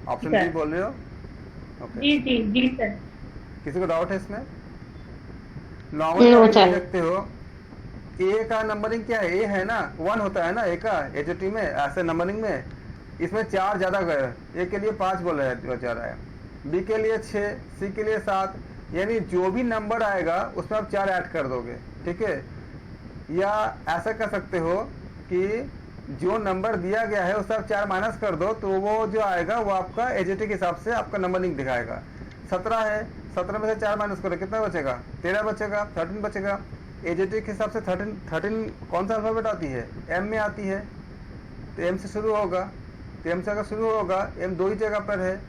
A: ऑप्शन बी बोल रहे हो? ओके,
E: जी जी जी सर।
A: किसी को डाउट है इसमें?
D: नहीं,
A: नॉर्मल
D: वो
A: आप
D: चल।
A: देखते हो ए का नंबरिंग क्या है? ए है ना, 1 होता है ना ए का एचओटी में, ऐसे नंबरिंग में। इसमें 4 ज्यादा गए। ए के लिए 5 बोल जा रहा है, बी के लिए 6, सी के लिए 7। यानी जो भी नंबर आएगा उसमें आप 4 ऐड कर दोगे, ठीक है? या ऐसा कर सकते हो कि जो नंबर दिया गया है उससे आप 4 माइनस कर दो, तो वो जो आएगा वो आपका एचओटी के हिसाब से आपका नंबरिंग दिखाएगा। 17 है, 17 में से 4 माइनस करो, कितना बचेगा? 13 बचेगा, 13 बचेगा। एजेटी के हिसाब से 13 कौन सा अल्फाबेट आती है? एम में आती है, तो एम से शुरू होगा। तो एम से अगर शुरू होगा, एम 2 ही जगह पर है,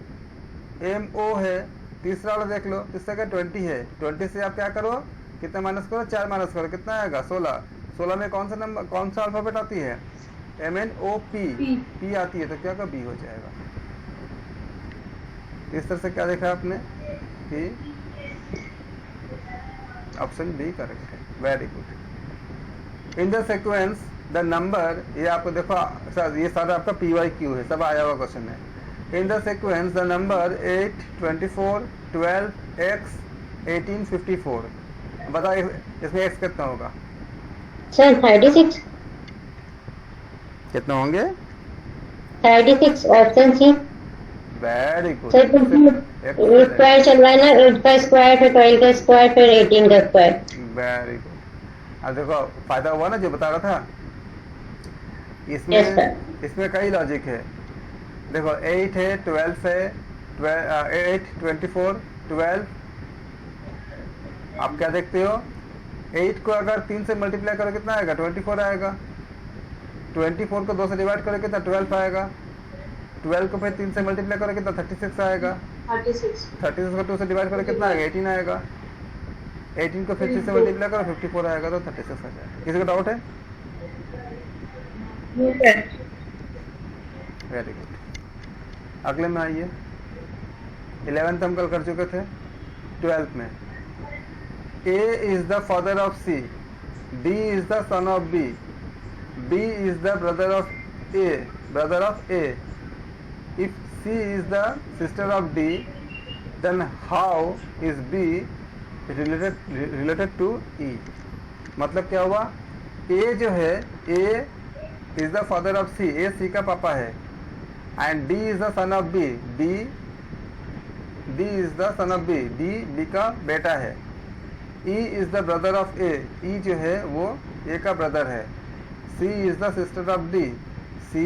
A: एम ओ है। तीसरा वाला देख लो, तीसरा का 20 है। 20 से आप क्या करो? कितना माइनस करो? 4 माइनस करो, कितना आएगा? 16। 16 में कौन सा नंबर, कौन सा अल्फाबेट आती है? M N O P, P आती है, तो क्या का बी हो जाएगा। इस तरह से क्या देखा आपने कि ऑप्शन बी करेक्ट है। Very good. In the sequence the number, ये आपको देखो सर, ये सारा आपका PYQ है, सब आया हुआ क्वेश्चन है। In the sequence the number 8, 24, 12, X, 18, 54। बताओ इसमें x कितना होगा?
D: सर 36
A: कितना होंगे?
D: 36 option C.
A: Very good.
D: Sir square चल रहा है ना, 8 का स्क्वायर फिर 12 का स्क्वायर फिर 18 का स्क्वायर।
A: Very good. अब देखो फायदा हुआ ना जो बता रहा था।
D: Yes, sir.
A: इसमें कई लॉजिक है। देखो 8 है, 12 है, 8, 24, 12। आप क्या देखते हो? 8 को अगर 3 से मल्टीप्लाई करो कितना आएगा? 24 आएगा। 24 को 2 से डिवाइड करोगे कितना 12 आएगा, 12 को फिर 3 से मल्टीप्लाई करोगे कितना 36 आएगा,
C: 36
A: 36 को 2 से डिवाइड करोगे कितना आएगा 18 आएगा, 18 को फिर 3 से मल्टीप्लाई करो 54 आएगा, तो 36 आ जाएगा। किसी को डाउट है? Very good. अगले में आइए, 11th हम कल कर चुके थे, 12th में A is the father of C, D is the son of B, B is the brother of A. If C is the sister of D, then how is B related to E? मतलब क्या हुआ, A जो है, A is the father of C, A C का पापा है, and D is the son of B, D is the son of B, D का बेटा है। E is the brother of A, E जो है वो A का ब्रदर है। C is the sister of D, C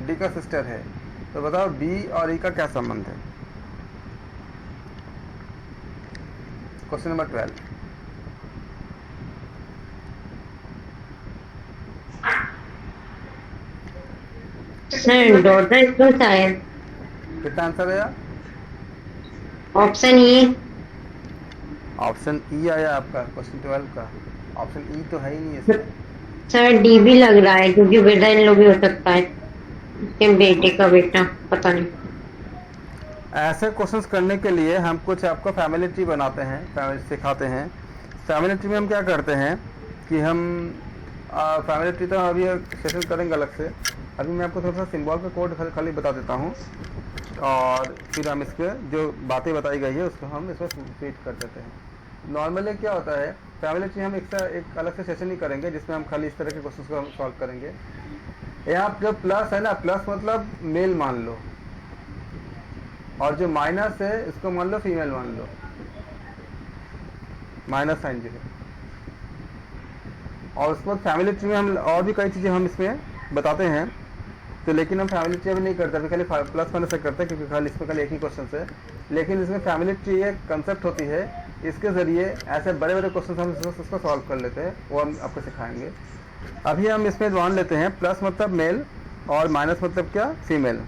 A: D का सिस्टर है। तो बताओ B और E का क्या संबंध है? Question number 12।
D: सर डॉटर क्यों सा है?
A: कितना आंसर आया?
D: Option E.
A: ऑप्शन ई आया आपका क्वेश्चन 12 का। ऑप्शन ई तो है ही नहीं इसमें।
D: सर डी भी लग रहा है, क्योंकि बेटा इन लोग भी हो सकता है, इसके बेटे का बेटा, पता नहीं।
A: ऐसे क्वेश्चंस करने के लिए हम कुछ आपको फैमिली ट्री बनाते हैं, फैमिली सिखाते हैं। फैमिली ट्री में हम क्या करते हैं कि हम फैमिली ट्री तो अभी सेशन करेंगे अलग से, अभी मैं आपको थोड़ा सा सिंबल का कोड खाली बता देता हूँ, और फिर हम इसके जो बातें बताई गई है उसको हम इसमें फीड कर देते हैं। नॉर्मली क्या होता है, फैमिली ट्री हम एक अलग से सेशन ही करेंगे जिसमें हम खाली इस तरह के क्वेश्चंस को हम सॉल्व करेंगे। यहाँ जो प्लस है ना, प्लस मतलब मेल मान लो, और जो माइनस है इसको मान लो फीमेल मान लो, माइनस साइन जो है। और उसके बाद फैमिली ट्री में हम और भी कई चीज़ें हम इसमें बताते हैं, तो लेकिन हम फैमिली ट्री अभी नहीं करते, अभी खाली प्लस माइनस से करते हैं, क्योंकि खाली इसमें खाली एक ही क्वेश्चन है। लेकिन इसमें फैमिली ट्री एक कंसेप्ट होती है, इसके ज़रिए ऐसे बड़े बड़े क्वेश्चन हम इसको सॉल्व कर लेते हैं, वो हम आपको सिखाएंगे। अभी हम इसमें मान लेते हैं प्लस मतलब मेल और माइनस मतलब क्या, फीमेल।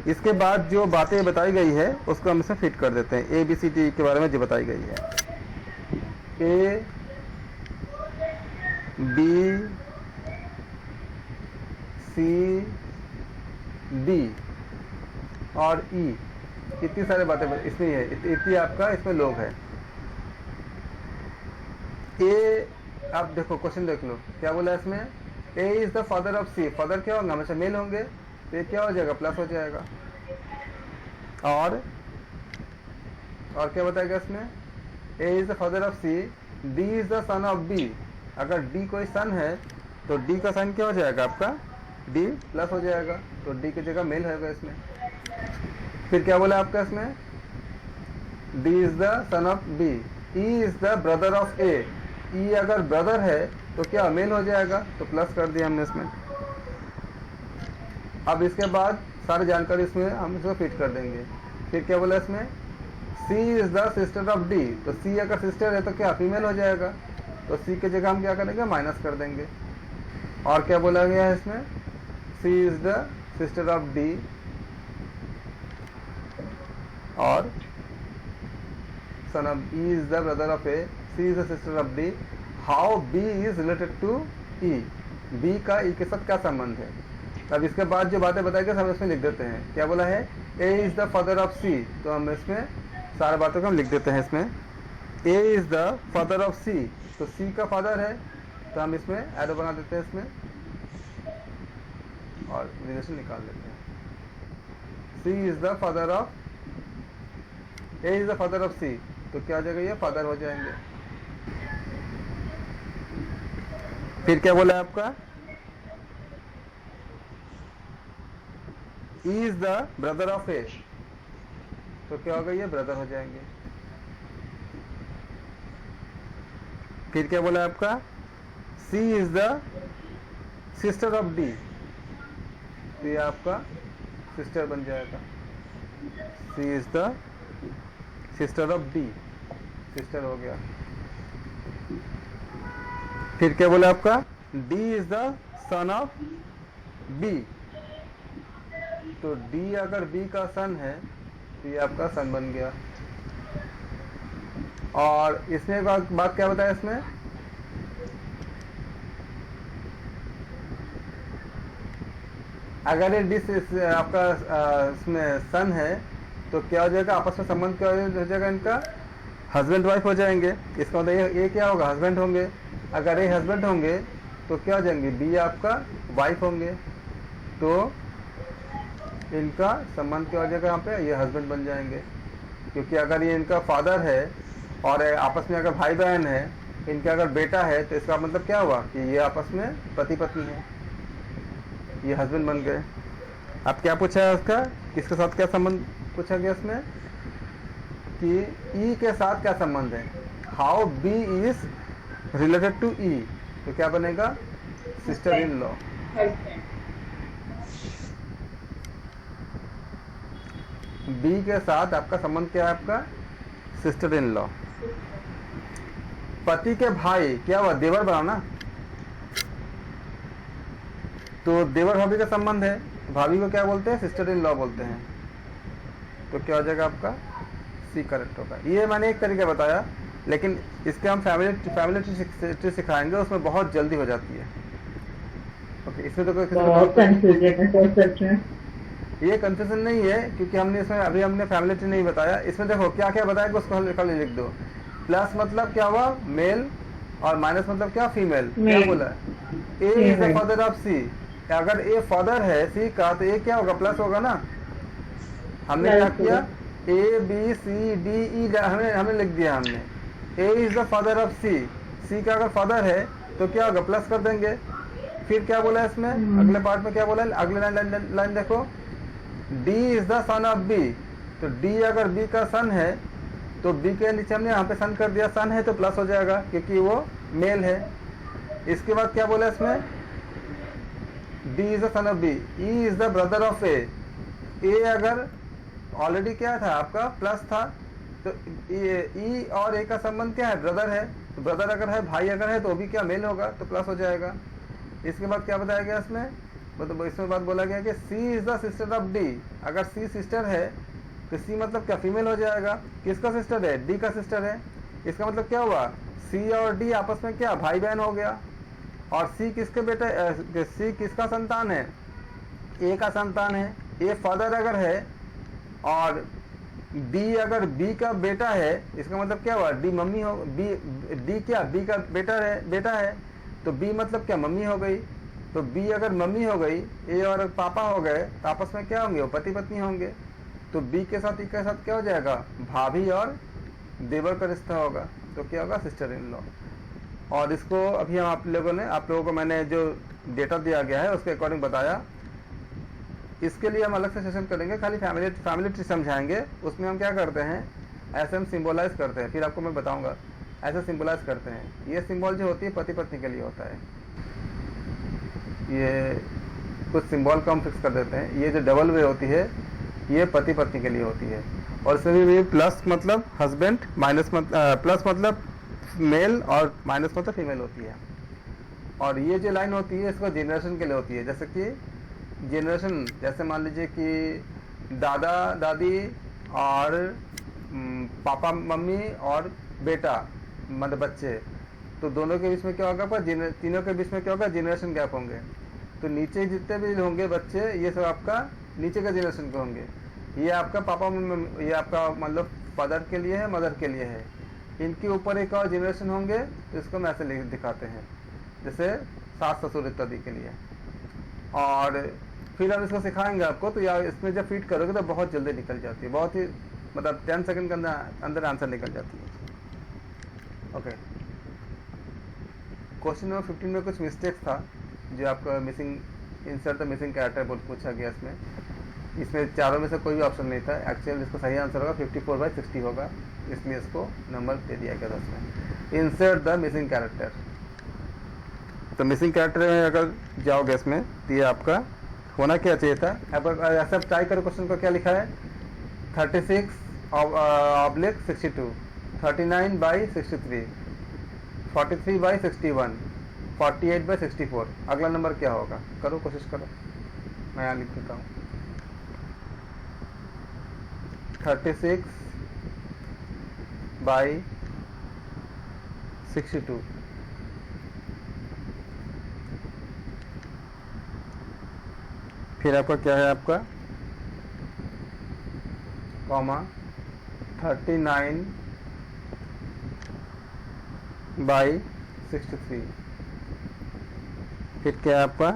A: इसके बाद जो बातें बताई गई है उसको हम इसमें फिट कर देते हैं। ABCD के बारे में जो बताई गई है, A B C D और E, इतनी सारी बातें इसमें है, इतनी आपका इसमें लोग है। A, आप देखो क्वेश्चन देख लो क्या बोला इसमें, A is the father of C, father क्या होंगे, हमेशा मेल होंगे, तो ये क्या हो जाएगा, प्लस हो जाएगा। और क्या बताएगा इसमें, A is the father of C, D is the son of B, अगर D कोई सन है तो D का सन क्या हो जाएगा आपका, D प्लस हो जाएगा, तो D की जगह मेल होगा इसमें। फिर क्या बोला आपका इसमें, D is the son of B, E is the brother of A, E अगर ब्रदर है तो क्या मेल हो जाएगा, तो प्लस कर दिया हमने इसमें। अब इसके बाद सारी जानकारी इसमें हम इसको फिट कर देंगे। फिर क्या बोला इसमें, C is the sister of D, तो C अगर सिस्टर है तो क्या फीमेल हो जाएगा, तो C की जगह हम क्या करेंगे, माइनस कर देंगे। और क्या बोला गया है इसमें, C is the sister of D और son of E is the brother of A, C is the sister of D, how B is related to E, B का E के साथ क्या संबंध है। अब इसके बाद जो बातें बताई गई हम इसमें लिख देते हैं। क्या बोला है, A is the father of C, तो हम इसमें सारे बातों को हम लिख देते हैं इसमें। A is the father of C, तो C का फादर है, तो हम इसमें एरो बना देते हैं इसमें और रिलेशन निकाल लेते हैं। C is the father of, A is the father of C, तो क्या हो जाएगा, ये फादर हो जाएंगे। फिर क्या बोला है आपका, E is the brother of A, तो क्या होगा, ये ब्रदर हो जाएंगे। फिर क्या बोला आपका, C is the sister of D, तो ये आपका सिस्टर बन जाएगा। C is the sister of D, sister हो गया। फिर क्या बोला आपका, D is the son of B. तो डी अगर बी का सन है तो ये आपका सन बन गया। और इसमें एक बात क्या बताया इसमें, अगर ये डिस आपका इसमें सन है तो क्या हो जाएगा, आपस में संबंध क्या हो जाएगा इनका, हस्बैंड वाइफ हो जाएंगे। इसका मतलब ये क्या होगा, हस्बैंड होंगे। अगर ये हस्बैंड होंगे तो क्या हो जाएंगे, बी आपका वाइफ होंगे। तो इनका संबंध क्या हो जाएगा, यहाँ पे ये हस्बैंड बन जाएंगे। क्योंकि अगर ये इनका फादर है और आपस में अगर भाई बहन है, इनका अगर बेटा है, तो इसका मतलब क्या हुआ कि ये आपस में पति पत्नी है, ये हस्बैंड बन गए। अब क्या पूछा है उसका, किसके साथ क्या संबंध पूछा गया इसमें कि ई के साथ क्या संबंध है, how B is related to E. तो क्या बनेगा, सिस्टर इन लॉ। बी के साथ आपका संबंध क्या है, आपका सिस्टर इन लॉ। पति के भाई क्या हुआ, देवर बना ना, तो देवर भाभी का संबंध है, भाभी को क्या बोलते हैं, सिस्टर इन लॉ बोलते हैं। तो क्या हो जाएगा आपका सी करेक्ट होगा। ये मैंने एक तरीका बताया, लेकिन इसके हम फैमिली ट्री सिखाएंगे, उसमें बहुत जल्दी हो जाती है। ओके, इसमें तो कोई ये कंफ्यूजन नहीं है, क्योंकि हमने इसमें अभी हमने फैमिली ट्री नहीं बताया। इसमें देखो क्या क्या बताया, उसको खाली लिख दो। प्लस मतलब क्या हुआ, मेल, और माइनस मतलब क्या, फीमेल। क्या बोला, ए इज द फादर ऑफ सी। अगर ए फादर है सी का, तो ए क्या होगा, प्लस होगा ना। हमने क्या किया, A B C D E हमने लिख दिया। हमने ए इज द फादर ऑफ सी, सी का अगर फादर है तो क्या होगा, प्लस कर देंगे। फिर क्या बोला इसमें, अगले पार्ट में क्या बोला, अगले लाइन देखो, D is the son of B. तो डी अगर बी का सन है तो बी के नीचे हमने यहाँ पे सन कर दिया, सन है तो प्लस हो जाएगा क्योंकि वो मेल है। इसके बाद क्या बोला इसमें, D is the son of B, E is the brother of A. A अगर ऑलरेडी क्या था आपका, प्लस था, तो ई और ए का संबंध क्या है, ब्रदर है। तो ब्रदर अगर है, भाई अगर है, तो भी क्या मेल होगा, तो प्लस हो जाएगा। इसके बाद क्या बताया गया इसमें, मतलब इसमें बात बोला गया कि C is the sister of D. अगर सी सिस्टर है तो सी मतलब क्या, फीमेल हो जाएगा। किसका सिस्टर है, डी का सिस्टर है। इसका मतलब क्या हुआ, सी और डी आपस में क्या, भाई बहन हो गया। और सी किसके बेटे, सी किसका संतान है, ए का संतान है। ए फादर अगर है और डी अगर बी का बेटा है, इसका मतलब क्या हुआ, डी मम्मी हो, डी क्या, बी का बेटा है, तो बी मतलब क्या, मम्मी हो गई। तो बी अगर मम्मी हो गई, ए और पापा हो गए, तो आपस में क्या होंगे, वो पति पत्नी होंगे। तो बी के साथ ई के साथ क्या हो जाएगा, भाभी और देवर का रिश्ता होगा। तो क्या होगा, सिस्टर इन लॉ। और इसको अभी हम आप लोगों को मैंने जो डेटा दिया गया है उसके अकॉर्डिंग बताया। इसके लिए हम अलग से सेशन करेंगे, खाली फैमिली ट्री समझाएंगे। उसमें हम क्या करते हैं, ऐसे हम सिंबलाइज करते हैं, फिर आपको मैं बताऊंगा ऐसे सिंबलाइज करते हैं। ये सिंबल जो होती है पति पत्नी के लिए होता है। ये कुछ सिंबल को हम फिक्स कर देते हैं। ये जो डबल वे होती है ये पति पत्नी के लिए होती है। और इसमें भी प्लस मतलब हस्बैंड, माइनस प्लस मतलब मेल और माइनस मतलब फीमेल होती है। और ये जो लाइन होती है इसको जनरेशन के लिए होती है। जैसे कि जनरेशन, जैसे मान लीजिए कि दादा दादी और पापा मम्मी और बेटा मतलब बच्चे, तो दोनों के बीच में क्या होगा, तीनों के बीच में क्या होगा, जनरेशन गैप होंगे। तो नीचे जितने भी होंगे बच्चे, ये सब आपका नीचे का जनरेशन के होंगे। ये आपका पापा ये आपका मतलब फादर के लिए है, मदर के लिए है। इनके ऊपर एक और जनरेशन होंगे, तो इसको हम ऐसे दिखाते हैं, जैसे सास ससुर इत्यादि के लिए। और फिर हम इसको सिखाएंगे आपको, तो यार इसमें जब फीड करोगे तो बहुत जल्दी निकल जाती है, बहुत ही मतलब 10 सेकंड के अंदर आंसर निकल जाती है। ओके, क्वेश्चन नंबर 15 में कुछ मिस्टेक्स था जो आपका missing insert the missing character बोल पूछा गया। इसमें चारों में से कोई भी ऑप्शन नहीं था। एक्चुअली इसको सही आंसर होगा 54/60 होगा, इसलिए इसको नंबर दे दिया गया 10 में। इंसर्ट द मिसिंग कैरेक्टर, तो मिसिंग कैरेक्टर में अगर जाओगे इसमें तो ये आपका होना क्या चाहिए था। ऐसा ट्राई करो, क्वेश्चन को क्या लिखा है, 36/62, 39/63, 43/61, 48/64। अगला नंबर क्या होगा, करो कोशिश करो, मैं यहाँ लिख देता हूँ। 36/62। फिर आपका क्या है, आपका कॉमा 39/63। फिर क्या है आपका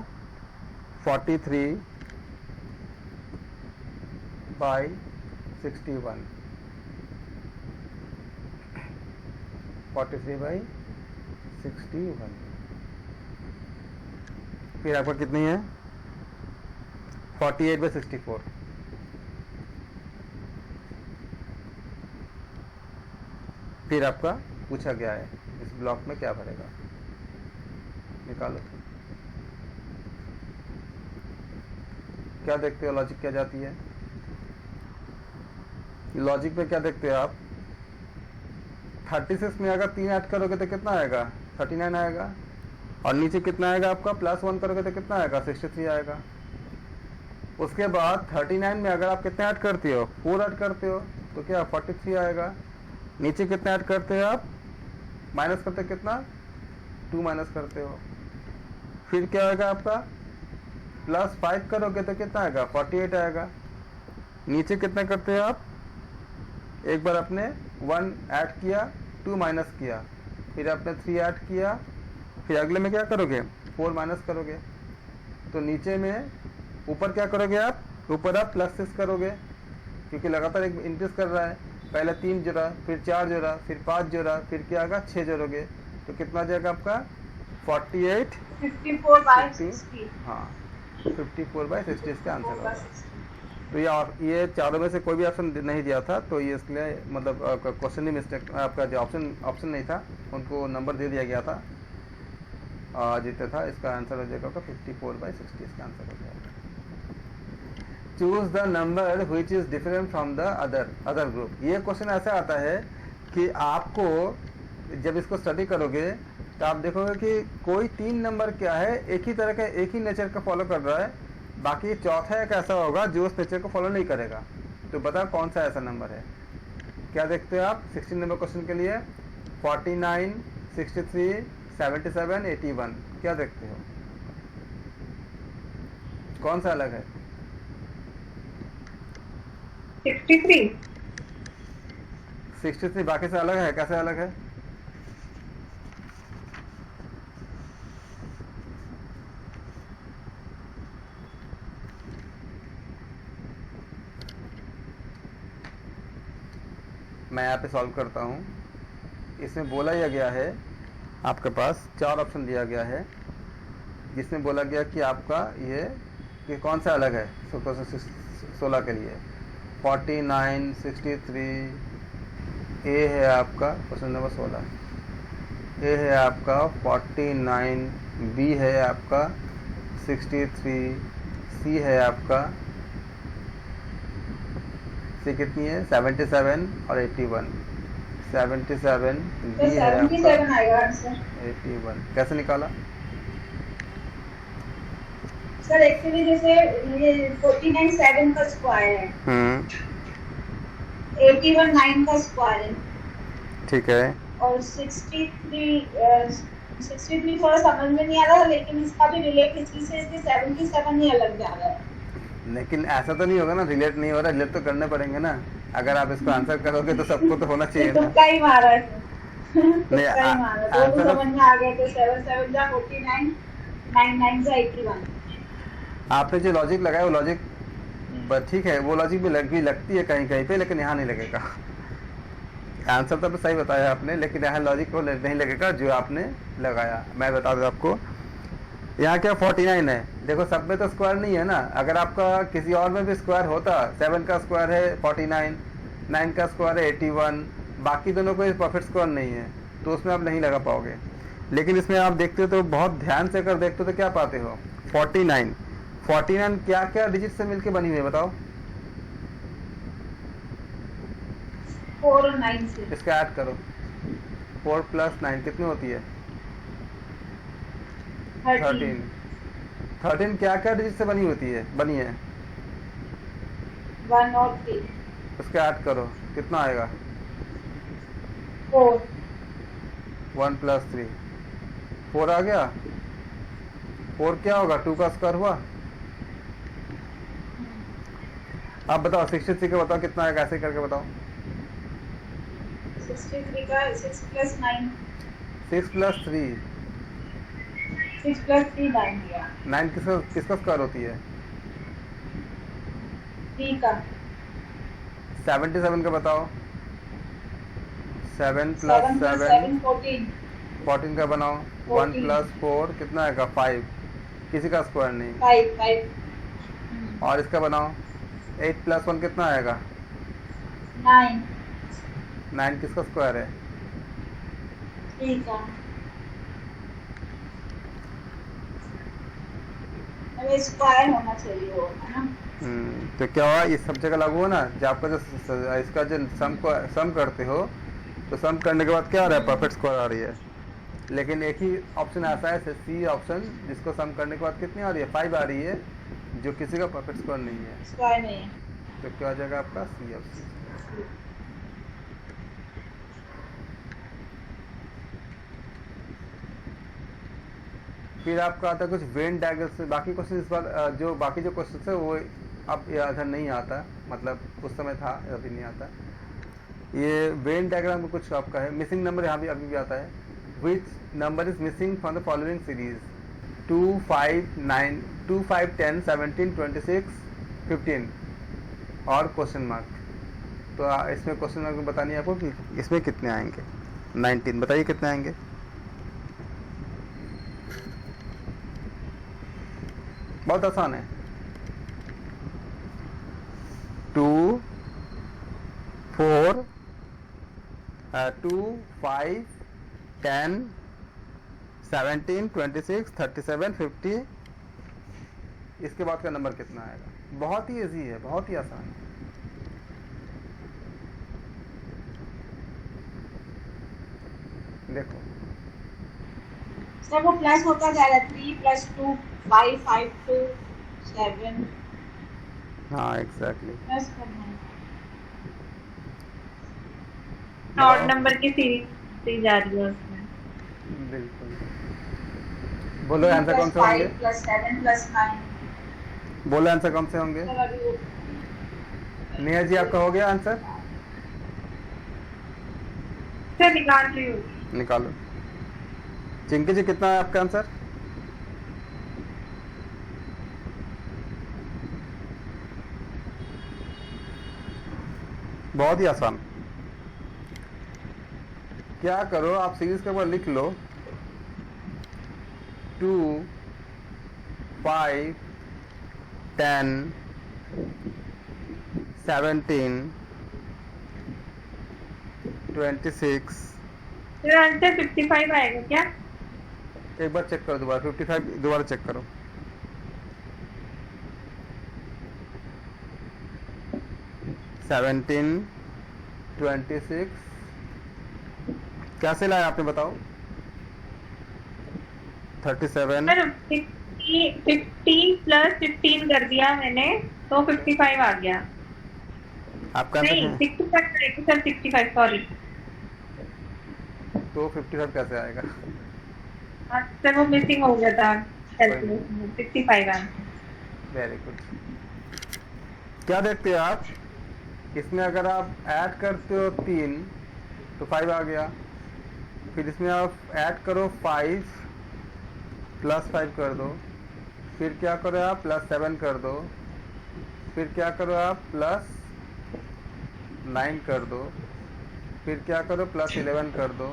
A: 43/61। 43/61। फिर आपका कितनी है 48/64। फिर आपका पूछा गया है इस ब्लॉक में क्या भरेगा, निकालो। क्या देखते हो, लॉजिक क्या जाती है, लॉजिक में क्या देखते हो आप। 36 में अगर 3 ऐड करोगे तो कितना आएगा, 39 आएगा। और नीचे कितना आएगा आपका, +1 करोगे तो कितना आएगा, 63 आएगा। उसके बाद 39 में अगर आप कितना ऐड करते हो, 4 ऐड करते हो तो क्या 43 आएगा। नीचे कितना ऐड करते हो आप, माइनस करते हो कितना, 2 माइनस करते हो। फिर क्या आएगा आपका, +5 करोगे तो कितना आएगा, 48 आएगा। नीचे कितना करते हो आप, एक बार आपने 1 ऐड किया, 2 माइनस किया, फिर आपने 3 ऐड किया, फिर अगले में क्या करोगे, 4 माइनस करोगे। तो नीचे में ऊपर क्या करोगे आप, ऊपर आप +6 करोगे, क्योंकि लगातार एक इंक्रीज कर रहा है। पहले 3 जोड़ा, फिर 4 जोड़ा, फिर 5 जोड़ा, फिर क्या आएगा 6 जोड़ोगे तो कितना आ जाएगा आपका 48
C: 54/60।
A: हाँ 54/60 इसका आंसर होगा। तो ये चारों में से कोई भी ऑप्शन नहीं दिया था, तो ये इसलिए मतलब क्वेश्चन ही मिस्टेक, आपका जो ऑप्शन नहीं था उनको नंबर दे दिया गया था जितना था। इसका आंसर हो जाएगा 54/60 इसका आंसर हो जाएगा। Choose the number which is different from the other group. ये क्वेश्चन ऐसा आता है कि आपको जब इसको स्टडी करोगे तो आप देखोगे कि कोई 3 नंबर क्या है, एक ही तरह का, एक ही नेचर का फॉलो कर रहा है, बाकी चौथा एक ऐसा होगा जो उस नेचर को फॉलो नहीं करेगा। तो बताओ कौन सा ऐसा नंबर है। क्या देखते हो आप 16 नंबर क्वेश्चन के लिए, 49, 63, 77, 81, क्या देखते हो, कौन सा अलग है। 63 बाकी से अलग है, कैसे अलग है। मैं यहाँ पे सॉल्व करता हूँ। इसमें बोला यह गया है, आपके पास 4 ऑप्शन दिया गया है, जिसमें बोला गया कि आपका ये कि कौन सा अलग है 16 के लिए। 49, 63 ए है आपका क्वेश्चन नंबर 16, ए है आपका 49, बी है आपका 63, सी है आपका, सी कितनी है 77 और 81, 77
C: तो
A: बी है आपका
C: 77 आएगा आंसर।
A: 81। कैसे निकाला,
C: सर एक्चुअली जैसे ये 49 7 का स्क्वायर है, 81 9 का स्क्वायर है,
A: ठीक है।
C: और 63 थोड़ा समझ में नहीं आ रहा, लेकिन इसका भी रिलेट इसी से इसके 77 ही अलग जा रहा है।
A: लेकिन ऐसा तो नहीं होगा ना, रिलेट नहीं हो रहा, रिलेट तो करने पड़ेंगे ना। अगर आप इसको आंसर करोगे तो सबको तो होना चाहिए ना।
C: तुक्का ही मारा है।
A: नहीं,
C: तुक्का ही मारा, दोनों
A: आंसर
C: समझ में आ गए। तो 7 7 जा 49, 9 9 जा 81।
A: आपने जो लॉजिक लगाया वो लॉजिक ठीक है, वो लॉजिक भी लगती है कहीं कहीं पे, लेकिन यहाँ नहीं लगेगा। आंसर तो सही बताया आपने, लेकिन यहाँ लॉजिक को नहीं लगेगा जो आपने लगाया। मैं बता दूँ आपको, यहाँ क्या 49 है, देखो सब में तो स्क्वायर नहीं है ना। अगर आपका किसी और में भी स्क्वायर होता, 7 का स्क्वायर है 49, 9 का स्क्वायर है 81, बाकी दोनों को परफेक्ट स्क्वायर नहीं है, तो उसमें आप नहीं लगा पाओगे। लेकिन इसमें आप देखते हो तो बहुत ध्यान से अगर देखते हो तो क्या पाते हो, 49 क्या क्या डिजिट से मिलके बनी हुई है बताओ।
C: 4 और 9 से।
A: इसका ऐड करो, 4 + 9 कितनी होती है, 13 13 क्या क्या डिजिट से बनी है
C: 1 और 3
A: उसके ऐड करो कितना आएगा
C: 4
A: 1 + 3 4 आ गया 4 क्या होगा 2 का स्क्वायर हुआ। आप बताओ 63 का बताओ कितना आएगा ऐसे करके बताओ
C: 63 का 6 + 9
A: 6 + 3
C: 6 + 3 9 दिया
A: 9 किसका स्क्वायर होती है
C: 3 का
A: 77 का बताओ 7 +
C: 7 +
A: 7
C: 7 14
A: 14 का बनाओ 1 + 4 कितना आएगा 5 किसी का स्क्वायर नहीं
C: 5 5
A: और इसका बनाओ 8 + 1 कितना आएगा
C: 9
A: 9 किसका स्क्वायर है
C: 3 का अब स्क्वायर होना चाहिए होगा ना
A: तो क्या हुआ इस सब जगह लागू हो ना जो आपका जो इसका जो सम करते हो तो सम करने के बाद क्या आ रहा है परफेक्ट स्क्वायर आ रही है। लेकिन एक ही ऑप्शन ऐसा है सी ऑप्शन जिसको सम करने के बाद कितनी आ रही है 5 आ रही है जो किसी का परफेक्ट स्क्वायर नहीं है।
C: स्क्वायर नहीं है
A: तो क्या आ जाएगा आपका सी ऑप्शन। फिर आपका आता है कुछ वेन डायग्राम से बाकी क्वेश्चन इस बार जो बाकी जो क्वेश्चन है वो अब इधर नहीं आता मतलब उस समय था अभी नहीं आता। ये वेन डायग्राम में कुछ आपका है मिसिंग नंबर यहाँ भी अभी भी आता है which number is missing from the following series 2 5 9 2 5 10 17 26 15 और क्वेश्चन मार्क। तो इसमें क्वेश्चन मार्क में बतानी है आपको कि इसमें कितने आएंगे 19 बताइए कितने आएंगे। बहुत आसान है 2 4 2 5 10 17 26 37 50 इसके बाद का नंबर कितना आएगा। बहुत ही इजी है बहुत ही आसान है। देखो
C: सर वो प्लस होता जा रहा है 3 + 2 5 5 2 7
A: हाँ एग्जैक्टली
C: प्लस करना है
E: ऑड नंबर की सीरीज जा रही है उसमें।
A: बिल्कुल बोलो आंसर कौन से होंगे
C: 5 + 7 + 9
A: बोलो आंसर कौन से होंगे।
C: सर अभी वो
A: नेहा जी आपका हो गया आंसर
E: सर निकाल रही हूँ।
A: निकालो। चिंकी जी कितना है आपका आंसर बहुत ही आसान। क्या करो आप सीरीज के ऊपर लिख लो 2 5 10 17 26
E: मेरा आंसर 55 आएगा क्या?
A: एक बार चेक करो दोबारा 55 दोबारा चेक करो। सेवेंटीन 26 कैसे लाया आपने बताओ 37
E: सर 15 + 15 कर दिया मैंने तो 55 आ गया।
A: आपका
E: नहीं
A: आंसर
E: 65 करेक्ट सर 65 सॉरी।
A: तो 55 कैसे आएगा।
E: सर वो मिसिंग हो गया था कैलकुलेशन में 65 आंसर।
A: Very good. क्या देखते हो आप इसमें अगर आप ऐड करते हो 3 तो 5 आ गया। फिर इसमें आप ऐड करो 5 + 5 कर दो। फिर क्या करो आप +7 कर दो। फिर क्या करो आप +9 कर दो। फिर क्या करो +11 कर दो।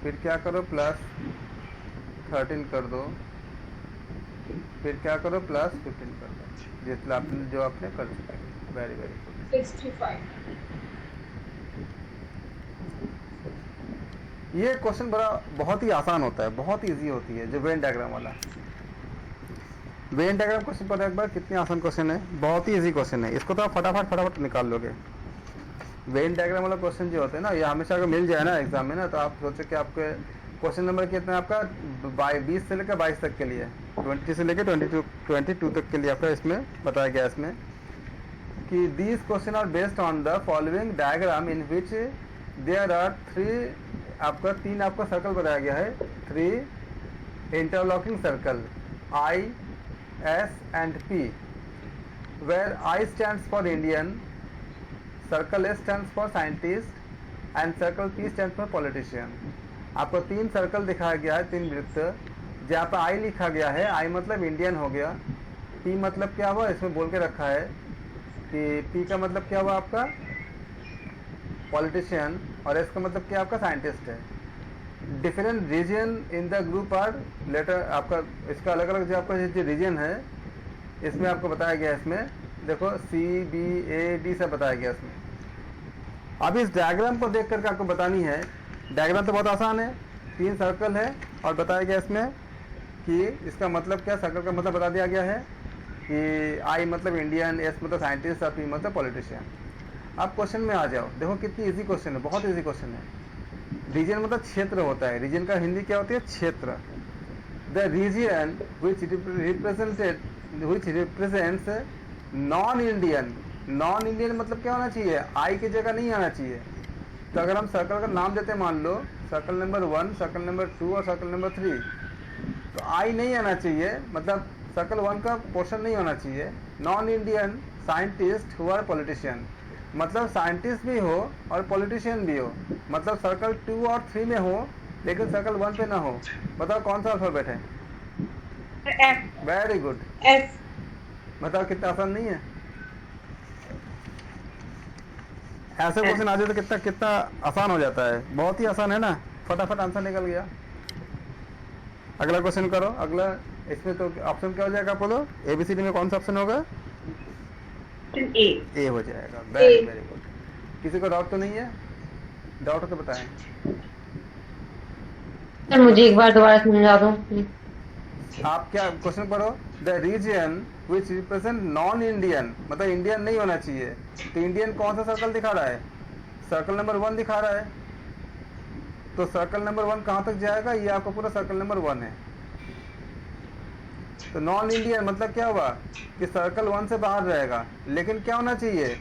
A: फिर क्या करो +13 कर दो। फिर क्या करो +15 कर दो जितना आपने जो आपने कर चुके। Very very good.
C: 65
A: ये क्वेश्चन बड़ा बहुत ही आसान होता है बहुत ही इजी होती है जो वेन डायग्राम वाला। वेन डायग्राम क्वेश्चन पर एक बार कितनी आसान क्वेश्चन है बहुत ही इजी क्वेश्चन है। इसको तो आप फटाफट निकाल लोगे। वेन डायग्राम वाला क्वेश्चन जो होते हैं ना ये हमेशा अगर मिल जाए ना एग्जाम में ना तो आप सोचे कि आपके क्वेश्चन नंबर कितना है आपका? 20 से लेकर 22 तक के लिए, 20 से लेकर 22 तक के लिए आपका इसमें बताया गया इसमें कि these question are based on the following diagram in which there are 3 आपका सर्कल बनाया गया है, 3 interlocking circle I, S and P, where I stands for Indian, circle S stands for scientist and circle P stands for politician. आपको 3 सर्कल दिखाया गया है, 3 वृत्त, जहाँ पर I लिखा गया है, I मतलब इंडियन हो गया, P मतलब क्या हुआ इसमें बोल के रखा है कि P का मतलब क्या हुआ आपका पॉलिटिशियन, और S का मतलब क्या आपका साइंटिस्ट है। Different region in the group are letter, आपका इसका अलग अलग जो आपका जो रीजन है इसमें आपको बताया गया है, इसमें देखो CBAD से बताया गया इसमें। अब इस डायग्राम को देख करके आपको बतानी है, डायग्राम तो बहुत आसान है, 3 सर्कल है और बताया गया इसमें कि इसका मतलब क्या, सर्कल का मतलब बता दिया गया है कि I मतलब इंडियन, S मतलब साइंटिस्ट और P मतलब पॉलिटिशियन। अब क्वेश्चन में आ जाओ, देखो कितनी इजी क्वेश्चन है, बहुत इजी क्वेश्चन है। रीजन मतलब क्षेत्र होता है, रीजन का हिंदी क्या होती है? क्षेत्र। The region which represents non Indian, non Indian मतलब क्या होना चाहिए? आई की जगह नहीं आना चाहिए। तो अगर हम सर्कल का नाम देते हैं, मान लो सर्कल नंबर 1, सर्कल नंबर 2 और सर्कल नंबर 3, तो आई नहीं आना चाहिए, मतलब सर्कल 1 का पोर्शन नहीं होना चाहिए। Non Indian scientist who are politician, मतलब साइंटिस्ट भी हो और पॉलिटिशियन भी हो, मतलब सर्कल 2 और 3 में हो लेकिन सर्कल 1 पे ना हो। बताओ कौन सा अल्फाबेट है?
E: F,
A: very good.
E: S,
A: बताओ कितना आसान नहीं है? ऐसे क्वेश्चन आ जाए तो कितना कितना आसान हो जाता है, बहुत ही आसान है ना, फटाफट आंसर निकल गया। अगला क्वेश्चन करो। अगला इसमें तो ऑप्शन क्या हो जाएगा? बोलो ABCD में कौन सा ऑप्शन होगा?
E: option A.
A: ए हो जाएगा। Very very good. किसी को डाउट तो नहीं है? डाउट हो तो बताएं।
D: सर मुझे एक बार दोबारा समझा दो।
A: आप क्या क्वेश्चन पढ़ो? The region which represent non Indian, मतलब इंडियन नहीं होना चाहिए, तो इंडियन कौन सा सर्कल दिखा रहा है? सर्कल नंबर 1 दिखा रहा है, तो सर्कल नंबर 1 कहाँ तक जाएगा? ये आपका पूरा सर्कल नंबर 1 है। तो नॉन इंडियन मतलब क्या हुआ कि सर्कल 1 से बाहर रहेगा, लेकिन क्या होना चाहिए?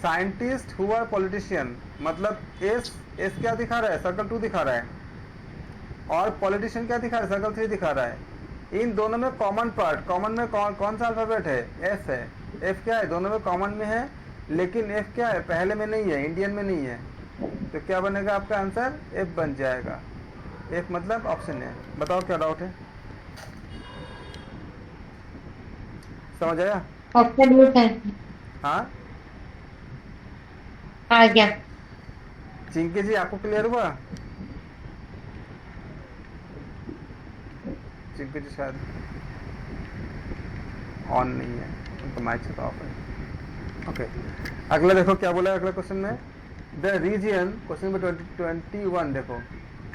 A: साइंटिस्ट हु आर पॉलिटिशियन, मतलब एस क्या दिखा रहा है? सर्कल 2 दिखा रहा है, और पॉलिटिशियन क्या दिखा रहा है? सर्कल 3 दिखा रहा है। इन दोनों में कॉमन पार्ट, कॉमन में कौन सा अल्फाबेट है? एस है। एफ क्या है? दोनों में कॉमन में है, लेकिन एफ क्या है? पहले में नहीं है, इंडियन में नहीं है, तो क्या बनेगा आपका आंसर? एफ बन जाएगा। एफ मतलब ऑप्शन है। बताओ क्या डाउट है? समझ आया?
D: ऑप्शन बी है।
A: हाँ
D: आ गया।
A: चिंकी जी आपको क्लियर हुआ? चिंकी जी शायद ऑन नहीं है, उनका माइक से ऑफ है। ओके, अगला देखो क्या बोला है अगला क्वेश्चन में। द रीजन, क्वेश्चन नंबर 21 देखो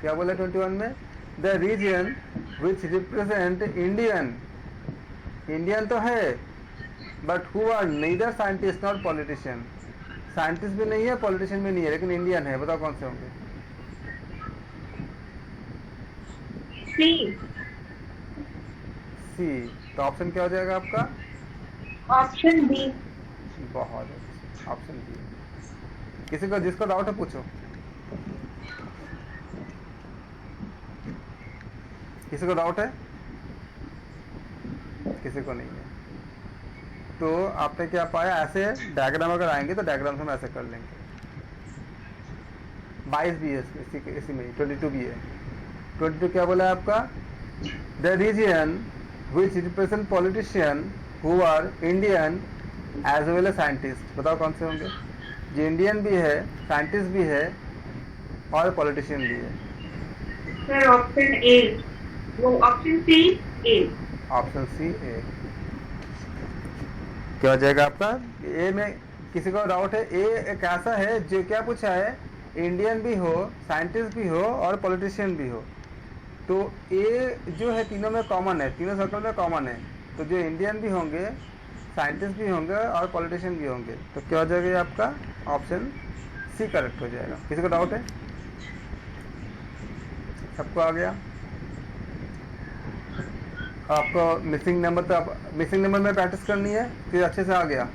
A: क्या बोला 21 में। The region which represent Indian, Indian तो है but who are neither scientist not politician, scientist भी नहीं है पॉलिटिशियन भी नहीं है, लेकिन इंडियन है। बताओ कौन से होंगे?
E: C.
A: सी। तो ऑप्शन क्या हो जाएगा आपका?
E: Option B.
A: बहुत अच्छा, ऑप्शन बी। किसी को जिसको डाउट है पूछो। किसी को डाउट है? किसी को नहीं है। तो आपने क्या पाया? ऐसे डायग्राम अगर आएंगे तो डायग्राम से हम ऐसे कर लेंगे। 22 भी है इसी में, 22 भी है। 22 क्या बोला है आपका? The region which represent politician who are Indian as well as scientist. बताओ कौन से होंगे? जो इंडियन भी है, साइंटिस्ट भी है और पॉलिटिशियन भी है।
E: Sir, option A. वो option C. A.
A: Option C A क्या हो जाएगा आपका? ए में किसी को डाउट है? ए एक ऐसा है जो क्या पूछा है? इंडियन भी हो, साइंटिस्ट भी हो और पॉलिटिशियन भी हो। तो ए जो है तीनों में कॉमन है, तीनों सर्कल में कॉमन है। तो जो इंडियन भी होंगे, साइंटिस्ट भी होंगे और पॉलिटिशियन भी होंगे, तो क्या हो जाएगा ये आपका? ऑप्शन सी करेक्ट हो जाएगा। किसी को डाउट है? सबको आ गया? आपको मिसिंग नंबर तो आप मिसिंग नंबर में प्रैक्टिस करनी है फिर अच्छे से आ गया?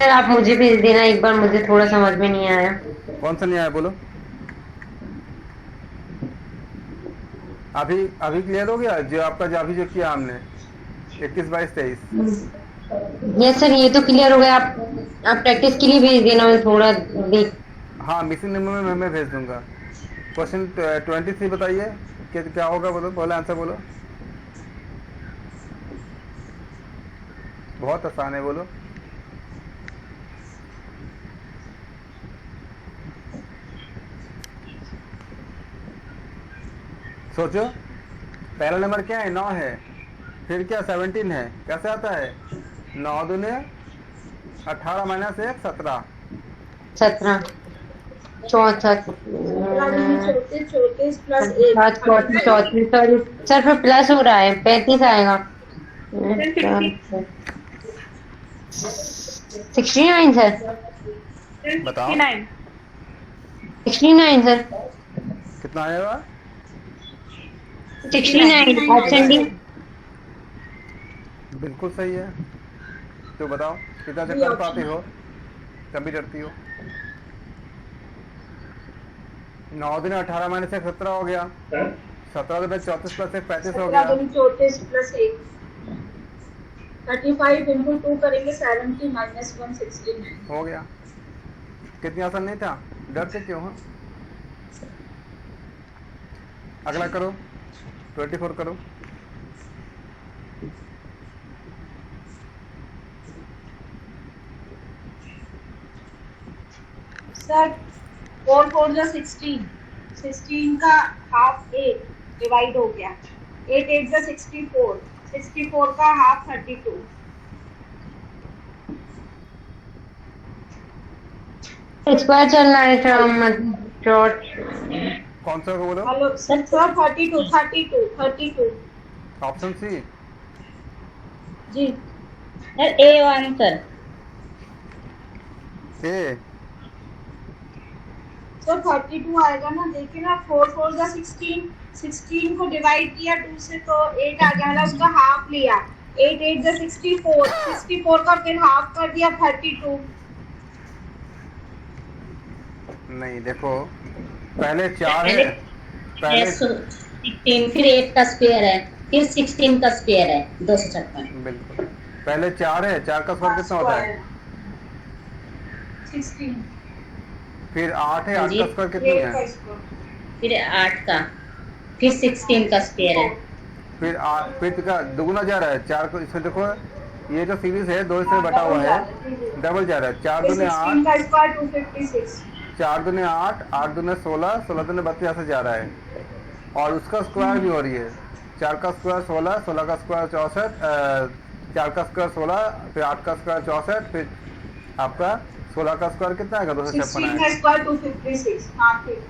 D: सर आप मुझे भेज देना एक बार, मुझे थोड़ा समझ में नहीं आया।
A: कौन सा नहीं आया बोलो? अभी अभी क्लियर हो गया जो आपका जो अभी जो किया हमने 21, 22, 23?
D: यस सर ये तो क्लियर हो गया। आप प्रैक्टिस के लिए भेज देना, मैं थोड़ा देख।
A: हाँ मिसिंग नंबर में मैं भेज दूंगा। क्वेश्चन 23 बताइए कि क्या होगा, बोलो पहले आंसर बोलो। बहुत आसान है, बोलो। सोचो, पहला नंबर क्या है? 9 है, फिर क्या 17 है, कैसे आता है? 9 दूने 18 माइनस 1 17।
D: 17 64
C: 34 प्लस
D: 34 सॉरी सर, फिर प्लस हो रहा है, 35 आएगा। 69 सर।
A: बताओ
E: 69
D: 69 सर।
A: कितना आएगा?
D: 69 ऑप्शन डी।
A: बिल्कुल सही है। तो बताओ कितना से कर पाते हो, कभी डरती हो? 9 दिन 18 माइनस 1 17 हो गया। 17 दिन 34 प्लस 1 35 हो गया।
C: 34 प्लस 1 35 इंटू 2 करेंगे 70 माइनस 1 69
A: हो गया। कितनी आसान नहीं था? डरते क्यों? हाँ, अगला करो, 24 करो।
C: सर 4 4 जा 16 का हाफ 8 डिवाइड हो गया। 8 8 जा 64 का हाफ 32।
D: स्क्वायर चलना है जॉर्ज।
A: कौन सा को बोलो?
C: Hello sir 32
A: option C.
C: जी
B: sir A1 sir.
A: A
C: sir 32 आएगा ना, देखिए ना 4 4 जा 16 को डिवाइड किया 2 से तो 8 आ गया, मतलब उसका हाफ लिया। 8 8 जा 64 का फिर हाफ कर दिया 32।
A: नहीं, देखो पहले 4 है, पहले
B: 16 फिर 8 का स्क्वायर है, फिर 16 का स्क्वायर है 256।
A: बिल्कुल पहले 4 है, 4 का स्क्वायर कितना होता है?
C: 16
A: फिर 8 है, 8
B: जी।
A: का स्क्वायर कितनी है?
B: फिर 8 का, फिर 16 का स्क्वायर है।
A: फिर का दुगुना जा रहा है 4 को। इसमें देखो ये जो सीरीज है 2 से बटा हुआ है, डबल जा रहा है। 4 दूने 8,
C: का स्क्वायर 256।
A: 4 दूने 8, 8 दूने 16, 16 दूने 32 ऐसे जा रहा है। और उसका स्क्वायर भी हो रही है। 4 का स्क्वायर 16, 16 का स्क्वायर 64, 4 का स्क्वायर 16, फिर 8 का स्क्वायर 64, फिर आपका 16 का स्क्वायर कितना आएगा? 256
C: 16 का
A: आएगा।
C: स्क्वायर 256। हाँ ठीक।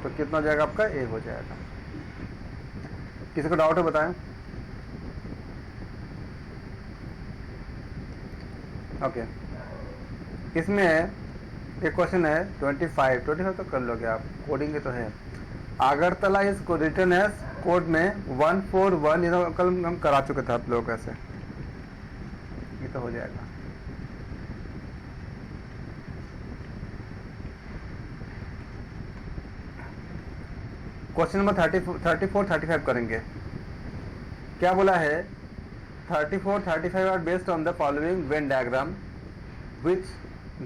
A: तो कितना हो जाएगा आपका? ए हो जाएगा। किसी को डाउट है बताएं? ओके, इसमें एक क्वेश्चन है 25 तो कर लोगे आप, कोडिंग के तो है। अगरतला इस रिटर्न एज कोड में 141, ये तो कल हम करा चुके थे आप लोग, ऐसे ये तो हो जाएगा। क्वेश्चन नंबर 34 35 करेंगे। क्या बोला है? 34 35 are based on the following Venn diagram which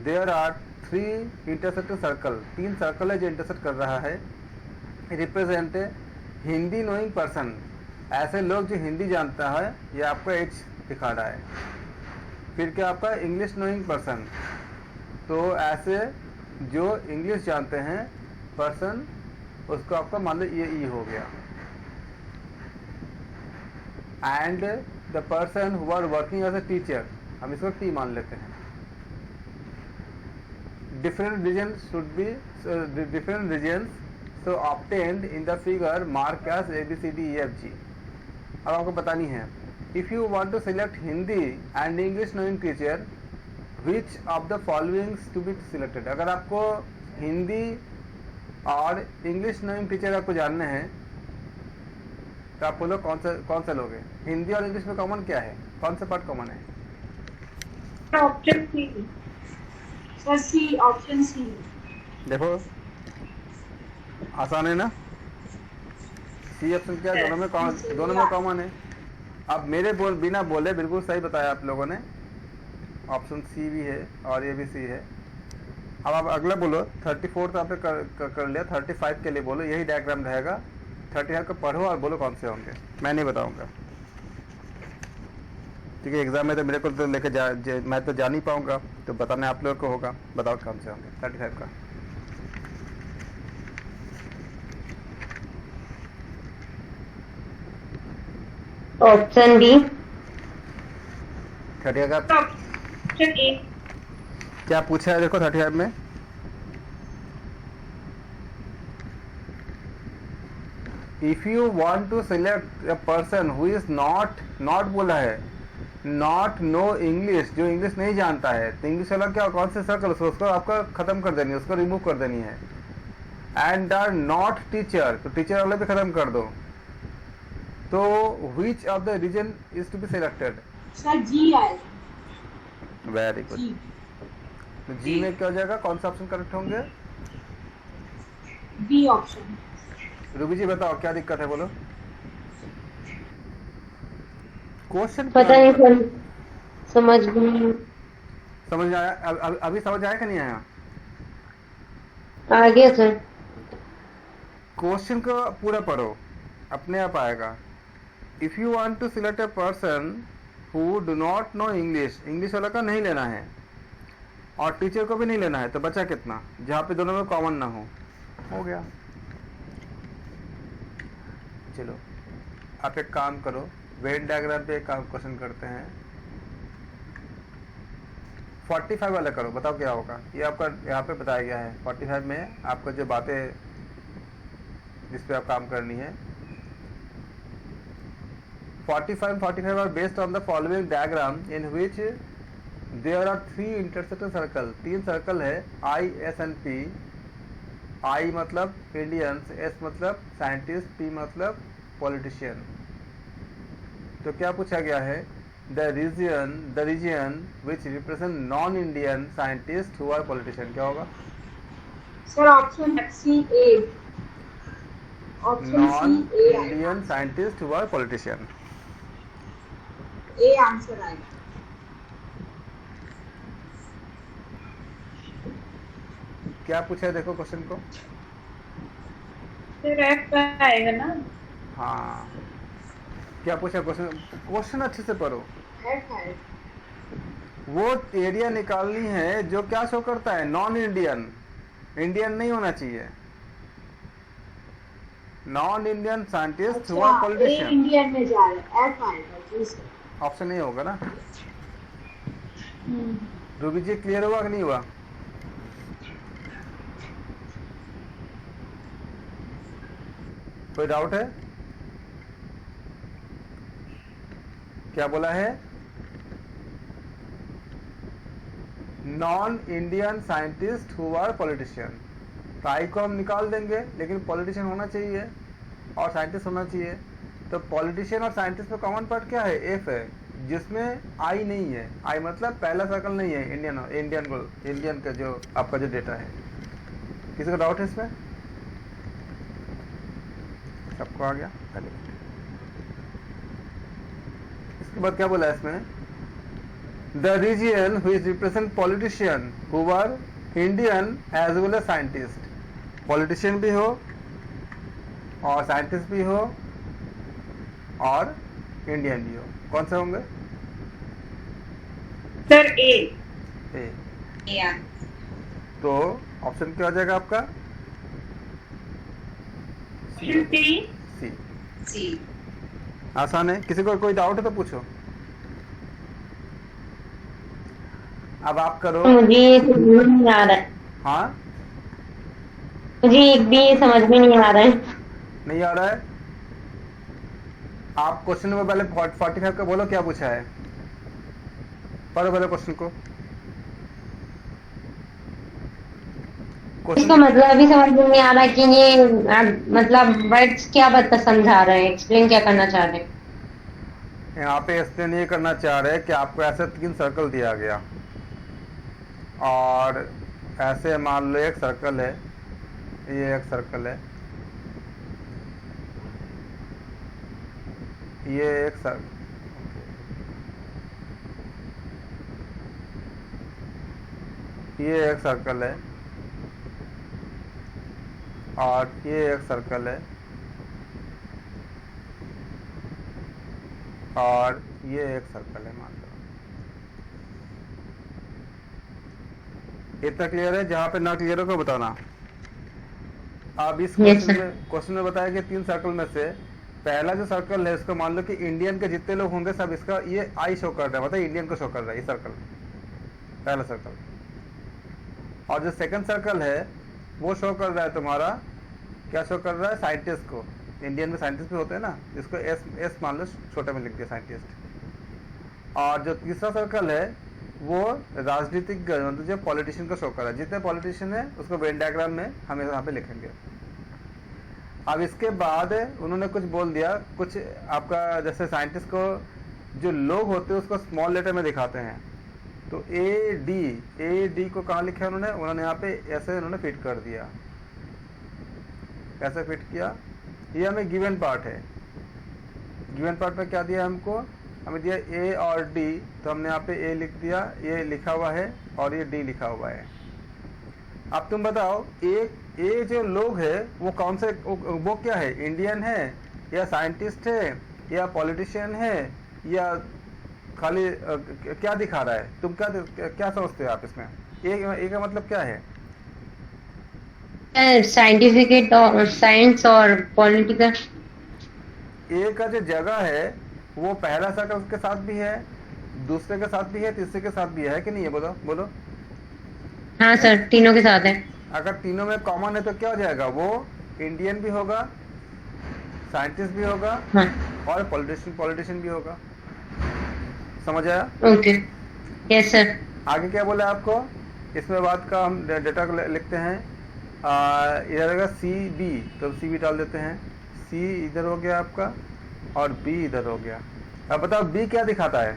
A: there are 3 intersecting circle. 3 circle है जो इंटरसेक्ट कर रहा है। रिप्रेजेंट हिंदी नोइंग पर्सन, ऐसे लोग जो हिंदी जानता है, ये आपका एच दिखा रहा है। फिर क्या आपका इंग्लिश नोइंग पर्सन, तो ऐसे जो इंग्लिश जानते हैं पर्सन, उसको आपका मान लो ये ई हो गया। And the person who are working as a teacher, हम इसको टी मान लेते हैं। Different region should be different region so obtained in the figure mark as ABCDEFG। अब आपको बतानी है, if you want to select Hindi and English knowing teacher, which of the followings to be selected. अगर आपको हिंदी और इंग्लिश नेमिंग टीचर आपको जानने हैं तो आप बोलो कौन सा लोगे? हिंदी और इंग्लिश में कॉमन क्या है? कौन सा पार्ट कॉमन है?
E: Option C.
C: Sir C, option C.
A: देखो आसान है ना, सी ऑप्शन क्या है? दोनों में कॉमन है। अब मेरे बिना बोले बिल्कुल सही बताया आप लोगों ने, ऑप्शन सी भी है और ये भी सी है। अब आप अगला बोलो, 34 तो आपने कर लिया, 35 के लिए बोलो, यही डायग्राम रहेगा। 35 को पढ़ो और बोलो कौन से होंगे, मैं नहीं बताऊंगा क्योंकि एग्जाम में तो मेरे को तो लेके मैं तो जा नहीं पाऊंगा, तो बताना आप लोग को होगा। बताओ कौन से होंगे 35 का।
D: Option B.
A: 35 का
E: ऑप्शन ए।
A: क्या पूछा है देखो 35 में? If you want to select a person who is not बोला है, नॉट नो इंग्लिश, जो इंग्लिश नहीं जानता है, तो इंग्लिश वाला क्या, कौन से सर्कल, उसको आपका खत्म कर देनी है, उसको रिमूव कर देनी है। एंड आर नॉट टीचर, तो टीचर वाले भी खत्म कर दो। तो which of the reason is to be selected?
C: Sir G आएगा।
A: Very good.
C: जी।
A: तो जी में क्या हो जाएगा, कौन सा ऑप्शन करेक्ट होंगे?
C: B option.
A: रूबी जी बताओ क्या दिक्कत है, बोलो। क्वेश्चन
D: पता नहीं सर, समझ नहीं
A: समझ में आया? अभी समझ आया कि नहीं आया?
D: आ गया सर।
A: क्वेश्चन को पूरा पढ़ो, अपने आप आएगा। If you want to select a person who do not know English, English वाला का नहीं लेना है और टीचर को भी नहीं लेना है, तो बचा कितना, जहाँ पे दोनों में कॉमन ना हो गया। चलो आप एक काम करो, वेन डायग्राम पे एक क्वेश्चन करते हैं। 45 वाला करो, बताओ क्या होगा। ये आपका यहाँ पे बताया गया है। 45 में आपको जो बातें जिस पे आप काम करनी है, 45 are based on the following diagram in which there are 3 intersecting circle. 3 circle है, I, S and P. I मतलब इंडियंस, एस मतलब साइंटिस्ट, पी मतलब पॉलिटिशियन। तो क्या पूछा गया है? The region which represent non Indian scientist who are politician. क्या होगा?
C: Sir option C A. Option
A: non
C: C A
A: Indian scientist who are politician.
C: A answer आएगा।
A: क्या पूछा है देखो क्वेश्चन को।
E: फिर एफ का आएगा ना।
A: हाँ, क्या पूछा क्वेश्चन अच्छे से पढ़ो।
C: है।
A: वो एरिया निकालनी है जो क्या शो करता है, नॉन इंडियन, इंडियन नहीं होना चाहिए। Non Indian scientist who are
C: अच्छा, ए
A: पॉलिटिशियन।
C: इंडियन में जा रहा है, एफ आएगा जी सर।
A: ऑप्शन नहीं होगा ना। रूबी जी क्लियर हुआ कि नहीं हुआ? कोई डाउट है? क्या बोला है? Non Indian scientist who are politician. तो आई को हम निकाल देंगे, लेकिन पॉलिटिशियन होना चाहिए और साइंटिस्ट होना चाहिए। तो पॉलिटिशियन और साइंटिस्ट में कॉमन पार्ट क्या है? एफ है, जिसमें आई नहीं है। आई मतलब पहला सर्कल नहीं है इंडियन का जो आपका जो डेटा है। किसी को डाउट है इसमें? सबको आ गया? इसके बाद क्या बोला है इसमें? The region who is represent politician who are Indian as well as scientist. Politician भी हो और साइंटिस्ट भी हो और इंडियन भी हो, कौन से होंगे?
E: सर ए।
A: ए। तो ऑप्शन क्या हो जाएगा आपका? सी।
B: सी।
A: आसान है। किसी को कोई डाउट है तो पूछो। अब आप करो।
D: मुझे समझ नहीं आ रहा है।
A: हाँ,
D: मुझे एक भी समझ में नहीं आ रहा है।
A: नहीं आ रहा है? आप क्वेश्चन नंबर पहले 45 का बोलो, क्या पूछा है? पढ़ो पहले क्वेश्चन को।
D: इसका मतलब अभी समझ में नहीं आ रहा कि ये मतलब वर्ड्स क्या बता समझा रहे हैं, एक्सप्लेन क्या करना चाह रहे हैं।
A: यहाँ पे एक्सप्लेन ये करना चाह रहे हैं कि आपको ऐसे 3 सर्कल दिया गया और ऐसे मान लो एक सर्कल है, ये एक सर्कल है, ये एक सर्कल, ये एक सर्कल है और ये एक सर्कल है और ये एक सर्कल है, मान लो। इतना क्लियर है? जहाँ पे ना क्लियर हो को बताना। अब इस
D: Yes,
A: क्वेश्चन में बताया कि 3 सर्कल में से पहला जो सर्कल है इसको मान लो कि इंडियन के जितने लोग होंगे सब इसका ये आई शो कर रहा है, मतलब इंडियन को शो कर रहा है ये सर्कल, पहला सर्कल। और जो सेकंड सर्कल है वो शो कर रहा है तुम्हारा, क्या शो कर रहा है? साइंटिस्ट को। इंडियन में साइंटिस्ट भी होते हैं ना, जिसको एस मान लो छोटे में लिख दिया साइंटिस्ट। और जो तीसरा सर्कल है वो राजनीतिक मतलब जो पॉलिटिशियन को शो कर रहा है, जितने पॉलिटिशियन है उसको वेन डायग्राम में हम यहाँ पे लिखेंगे। अब इसके बाद उन्होंने कुछ बोल दिया, कुछ आपका जैसे साइंटिस्ट को जो लोग होते हैं उसको स्मॉल लेटर में दिखाते हैं, तो ए डी को कहाँ लिखा है उन्होंने यहाँ पे ऐसे उन्होंने फिट कर दिया। कैसे फिट किया? ये हमें गिवन पार्ट है, गिवन पार्ट में क्या दिया हमको? हमें दिया ए और डी, तो हमने यहाँ पे ए लिख दिया, ये लिखा हुआ है और ये डी लिखा हुआ है। अब तुम बताओ ए जो लोग है वो कौन से, वो क्या है? इंडियन है या साइंटिस्ट है या पॉलिटिशियन है या खाली क्या दिखा रहा है? तुम क्या समझते हो आप इसमें? ए का मतलब क्या है?
D: साइंटिफिक और साइंस और पॉलिटिकल।
A: ए का जो जगह है वो पहला सर्कल के साथ भी है, दूसरे के साथ भी है, तीसरे के साथ भी है कि नहीं है? बोलो।
D: हाँ सर, तीनों के साथ है।
A: अगर तीनों में कॉमन है तो क्या हो जाएगा? वो इंडियन भी होगा, साइंटिस्ट भी होगा,
D: हाँ।
A: और पॉलिटिशियन भी होगा। समझ आया?
D: Okay, yes sir.
A: आगे क्या बोला आपको? इसमें बात का हम डेटा को लिखते हैं। इधर रहेगा सी बी, तो सी बी डाल देते हैं। सी इधर हो गया आपका और बी इधर हो गया। अब बताओ बी क्या दिखाता है?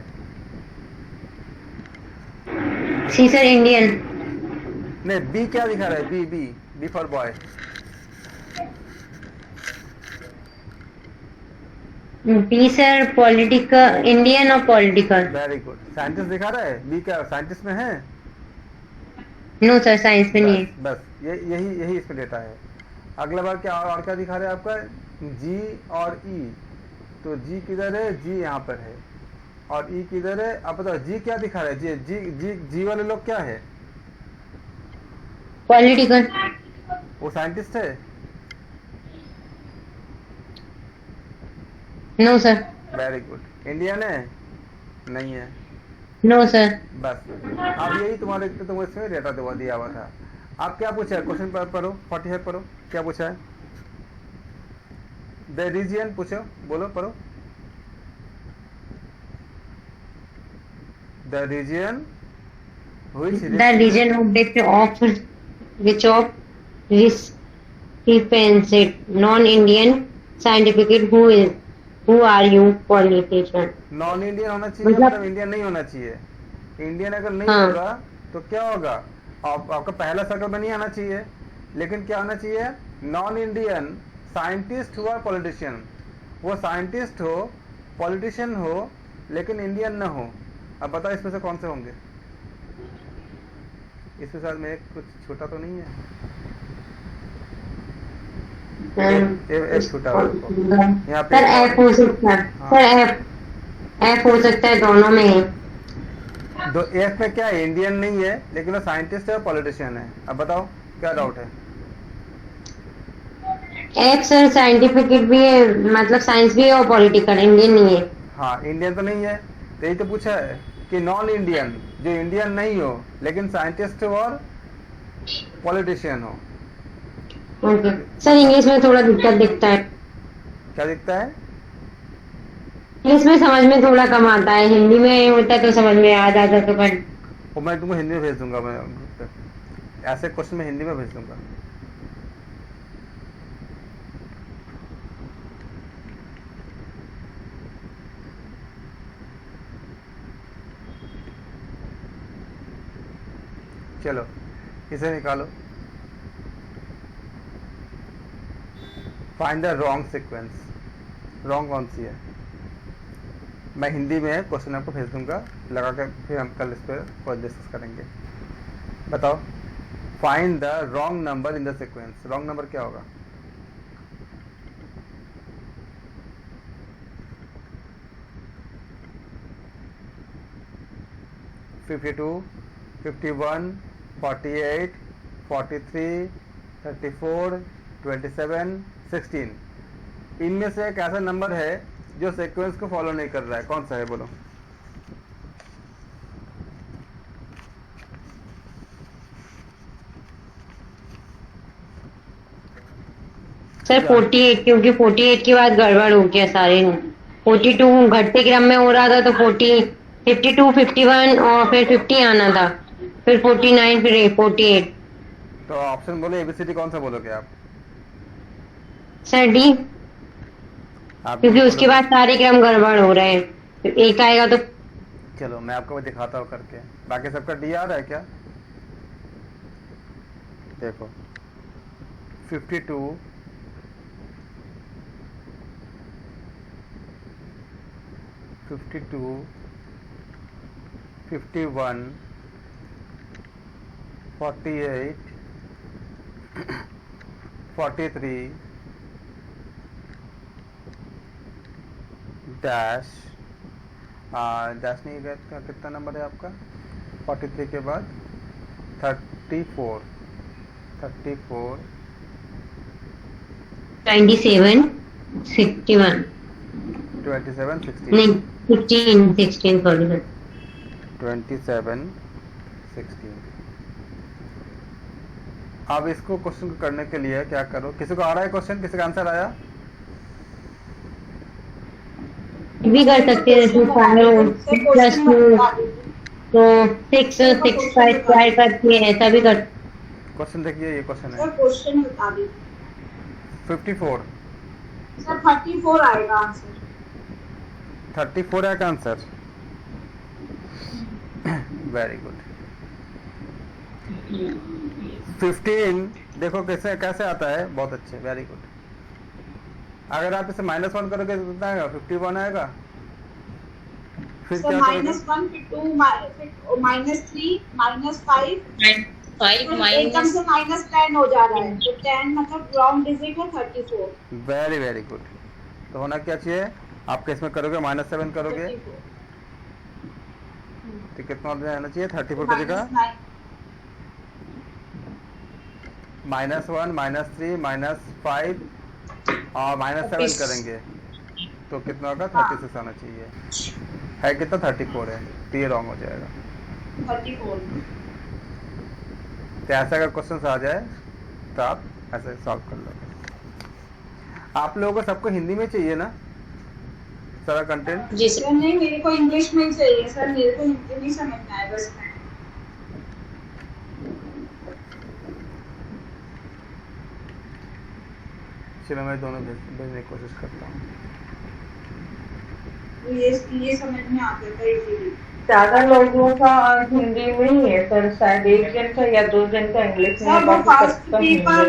D: C sir Indian.
A: नहीं, बी क्या दिखा रहा है? B for boy.
D: B sir political, Indian और पॉलिटिकल।
A: Very good. साइंटिस्ट दिखा रहा है? बी क्या साइंटिस्ट में है?
D: नो सर, साइंस में नहीं है।
A: बस यही इसमें डेटा है। अगला बार क्या और क्या दिखा रहा है आपका? जी और ई। तो जी किधर है? जी यहाँ पर है। और ई किधर है? अब बताओ जी क्या दिखा रहा है? जी वाले लोग क्या है?
D: पॉलिटिकल।
A: वो साइंटिस्ट है?
D: No sir.
A: Very good. Indian है? नहीं है।
D: No sir.
A: बस अब यही तुम्हारे तुम इसमें डेटा दिया हुआ था। आप क्या पूछा है? क्वेश्चन पढ़ो 45 पढ़ो, क्या पूछा है? द रीजन पूछो, बोलो पढ़ो। The region
D: The region which of recipients non-Indian scientific who are you politician।
A: Non Indian होना चाहिए, मतलब इंडियन नहीं होना चाहिए। इंडियन अगर नहीं होगा तो क्या होगा? आपका पहला सर्कल में नहीं आना चाहिए, लेकिन क्या होना चाहिए? नॉन इंडियन साइंटिस्ट हुआ पॉलिटिशियन। वो साइंटिस्ट हो, पॉलिटिशियन हो, लेकिन इंडियन न हो। अब बताओ इसमें से कौन से होंगे? इसके साथ में कुछ छोटा तो नहीं है? छोटा यहाँ पे
D: सर एफ हो सकता है। सर एफ हो सकता है, दोनों में ही।
A: दो एफ में क्या है? इंडियन नहीं है, लेकिन वो साइंटिस्ट है और पॉलिटिशियन है। अब बताओ क्या डाउट है?
D: एफ सर साइंटिफिक भी है, मतलब साइंस भी है और पॉलिटिकल, इंडियन नहीं है।
A: हाँ, इंडियन तो नहीं है, तो यही तो पूछा है कि नॉन इंडियन, जो इंडियन नहीं हो लेकिन साइंटिस्ट हो और पॉलिटिशियन हो।
D: ओके सर, इंग्लिश में थोड़ा दिक्कत दिखता है।
A: क्या दिखता है?
D: इंग्लिश में समझ में थोड़ा कम आता है, हिंदी में होता तो समझ में आ जाता तो। पर
A: मैं तुमको हिंदी में भेज दूंगा। मैं ऐसे क्वेश्चन मैं हिंदी में भेज दूंगा। चलो इसे निकालो। Find the wrong sequence. Wrong कौन सी है? मैं हिंदी में क्वेश्चन आपको भेज दूंगा लगा के, फिर हम कल इस पर और डिस्कस करेंगे। बताओ, find the wrong number in the sequence. Wrong number क्या होगा? (52), 51, 48, 43, 34, 27, 16। इनमें से एक ऐसा नंबर है जो सीक्वेंस को फॉलो नहीं कर रहा है, कौन सा है बोलो?
D: सर 48, क्योंकि 48 के बाद गड़बड़ हो गया सारे। 42 घटते क्रम में हो रहा था, तो 40, 52, 51 और फिर 50 आना था, फिर 49, फिर 48।
A: तो ऑप्शन बोलो, एबीसीडी कौन सा बोलोगे आप?
D: सर डी,
A: आप
D: क्योंकि उसके बाद सारे क्रम गड़बड़ हो रहे हैं, तो एक आएगा तो।
A: चलो मैं आपको दिखाता हूँ करके। बाकी सबका डी आ रहा है क्या? देखो 52, 52, 51, 48, 43 डैश डैश नहीं गया, कितना नंबर है आपका? 43 के बाद 34, 34,
D: 27, 61
A: 27, 16,
D: नहीं 16 सॉरी सर।
A: 27, 16। अब इसको क्वेश्चन को करने के लिए क्या करो? किसी को आ रहा है क्वेश्चन? किसी का आंसर आया?
D: भी कर सकते हैं, +2 तो 6, 6 का स्क्वायर करके ऐसा भी कर।
A: क्वेश्चन देखिए, ये क्वेश्चन है
C: सर क्वेश्चन बता दीजिए।
A: 54।
C: सर 34 आएगा आंसर।
A: 34 है का आंसर? Very good. 15 देखो कैसे कैसे आता है, बहुत अच्छे, वेरी गुड। अगर आप इसे -1 करोगे तो कितना आएगा? 51 आएगा। फिर
C: सर
A: क्या करोगे?
C: -1 फिर 2 -3 -5
B: 5
C: एकदम से -10 हो जा रहा है, तो 10 मतलब रॉन्ग डिजिट है 34।
A: Very very good. तो होना क्या चाहिए? आप किसमें करोगे? -7 करोगे
C: 34।
A: तो कितना आना चाहिए? 34 की जगह
C: -9
A: -1, -3, -5 और -7 करेंगे तो कितना होगा? 36 आना चाहिए। है कितना? 34 है, तो ये रॉन्ग हो जाएगा।
C: 34।
A: तो ऐसा अगर क्वेश्चन आ जाए तो आप ऐसे सॉल्व कर लो। आप लोगों को सबको हिंदी में चाहिए ना सारा कंटेंट?
B: जी सर।
C: सर नहीं, मेरे को इंग्लिश में ही चाहिए सर, मेरे को हिंदी नहीं समझ में आया बस।
A: चलो मैं दोनों भेजने की कोशिश करता हूँ।
C: तो ये समझ में आ गया था इजीली।
F: ज्यादा लोगों का हिंदी में ही है सर, शायद 1 जन का या 2 जन का इंग्लिश में,
C: सर वो
F: बाकी
C: फर्स्ट
F: सबका
C: paper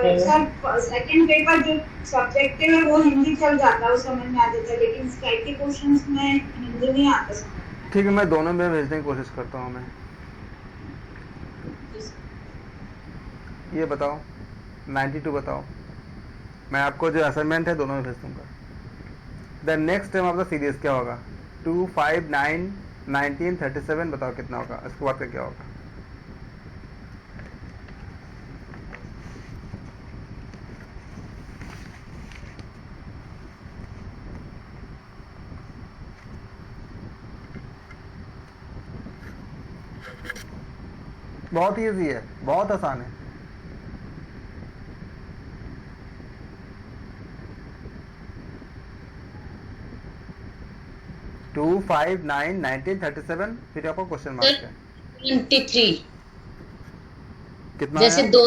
F: Hindi.
C: Sir second paper जो सब्जेक्टिव है वो हिंदी चल जाता है, वो समझ में आ जाता है, लेकिन स्टैट के क्वेश्चंस में हिंदी नहीं आता समझ।
A: ठीक है, मैं दोनों में भेजने की कोशिश करता हूँ। मैं ये बताओ 92 बताओ। मैं आपको जो असाइनमेंट है दोनों में भेज दूंगा। The next term of the series क्या होगा? 2, 5, 9, 19, 37 बताओ कितना होगा? इसके बाद का क्या होगा? बहुत इजी है, बहुत आसान है। टू 5, 9, 19, 37 फिर आपको क्वेश्चन मार्क है
B: 23
A: कितना
B: जैसे
A: आया?
B: 2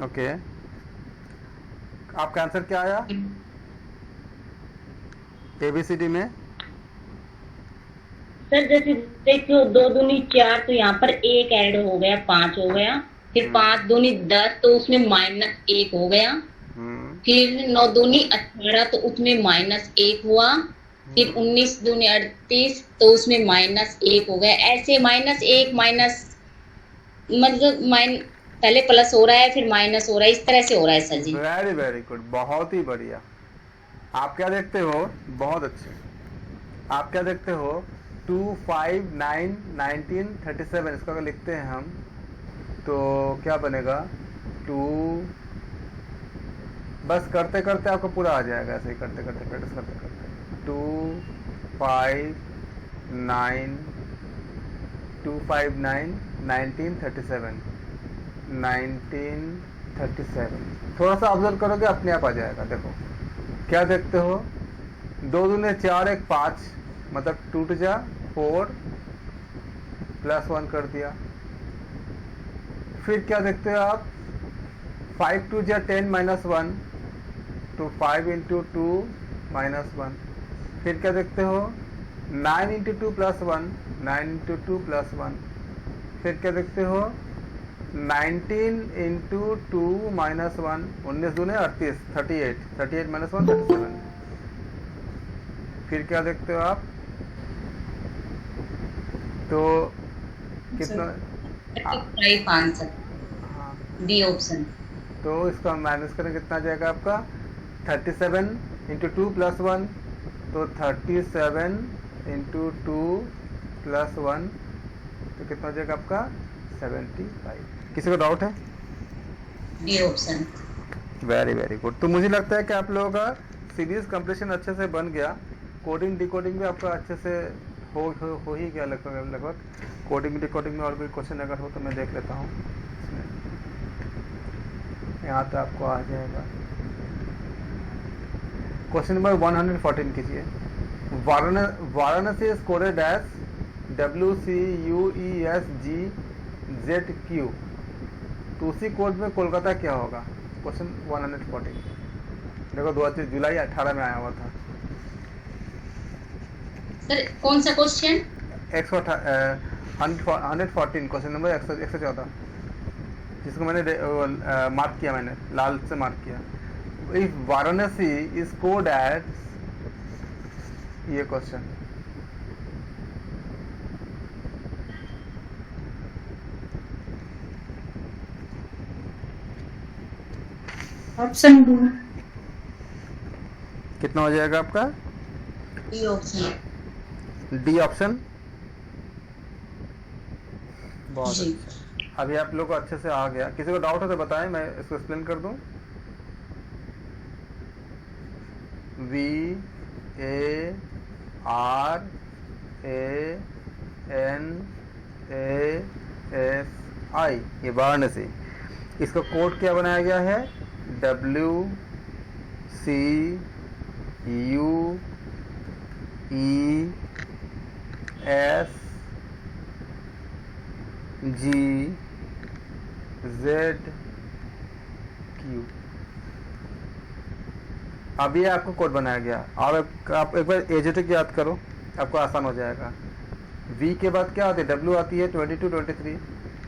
A: ओके, आपका आंसर क्या आया एबीसीडी में?
G: सर जैसे देखो 2 दूनी 4 तो यहाँ पर 1 ऐड हो गया, 5 हो गया। फिर 5 दूनी 10 तो उसमें -1 हो गया। फिर 9 दूनी 18 तो उसमें -1 हुआ। फिर 19 दूनी 38 तो उसमें -1 हो गया। ऐसे -1 माइनस मतलब पहले प्लस हो रहा है फिर माइनस हो रहा है, इस तरह से हो रहा है सर जी।
A: वेरी वेरी गुड, बहुत ही बढ़िया। आप क्या देखते हो? बहुत अच्छे। आप क्या देखते हो? 2, 5, 9, 19, 37 इसको अगर लिखते हैं हम तो क्या बनेगा? 2, बस करते करते आपको पूरा आ जाएगा, ऐसे ही करते करते प्रैक्टिस करते करते। 2, 5, 9, 2, 5, 9, 19, 37, 1937। थोड़ा सा ऑब्जर्व करोगे अपने आप आ जाएगा। देखो क्या देखते हो? 2 दूने 4, 1 5, मतलब 2 to जा 4 प्लस 1 कर दिया। फिर क्या देखते हो आप? 5 to जा 10 -1 तो 5 into 2 -1। फिर क्या देखते हो? 9 into 2 + 1, 9 into 2 + 1। फिर क्या देखते हो? 19 into 2 - 1, 19 दूने 38, 38, 38 - 1 37। फिर क्या देखते हो आप? तो कितना?
B: 35 आंसर,
A: हाँ,
B: डी ऑप्शन।
A: तो इसका माइनस करें कितना आ जाएगा आपका? 37 into 2 + 1 तो 37 into 2 + 1 तो कितना हो जाएगा आपका? 75। किसी को डाउट है?
B: D option.
A: Very very good. तो मुझे लगता है कि आप लोगों का सीरीज कंप्लीशन अच्छे से बन गया। कोडिंग डिकोडिंग भी आपका अच्छे से हो ही गया लगभग लगभग। कोडिंग डिकोडिंग में और भी क्वेश्चन अगर हो तो मैं देख लेता हूँ। यहाँ तो आपको आ जाएगा। क्वेश्चन नंबर 114 कीजिए। Varanasi is coded as WCUESGZQ, तो उसी कोड में कोलकाता क्या होगा? क्वेश्चन 114। देखो 20 जुलाई 18 में आया हुआ था।
B: सर कौन सा क्वेश्चन?
A: 114 क्वेश्चन नंबर 114, जिसको मैंने मार्क किया, मैंने लाल से मार्क किया। If Varanasi is code as, ये क्वेश्चन
C: ऑप्शन 2।
A: कितना हो जाएगा आपका?
B: D option.
A: D option. बहुत
B: जी।
A: अच्छा। अभी आप लोग को अच्छे से आ गया। किसी को डाउट हो तो बताएं, मैं इसको एक्सप्लेन कर दूं। VARANASI, ये वाराणसी। इसका कोड क्या बनाया गया है? WCUESGZQ। अब ये आपको कोड बनाया गया। और आप एक बार एजेटिक याद करो, आपको आसान हो जाएगा। V के बाद क्या आती है? W आती है 22, 23,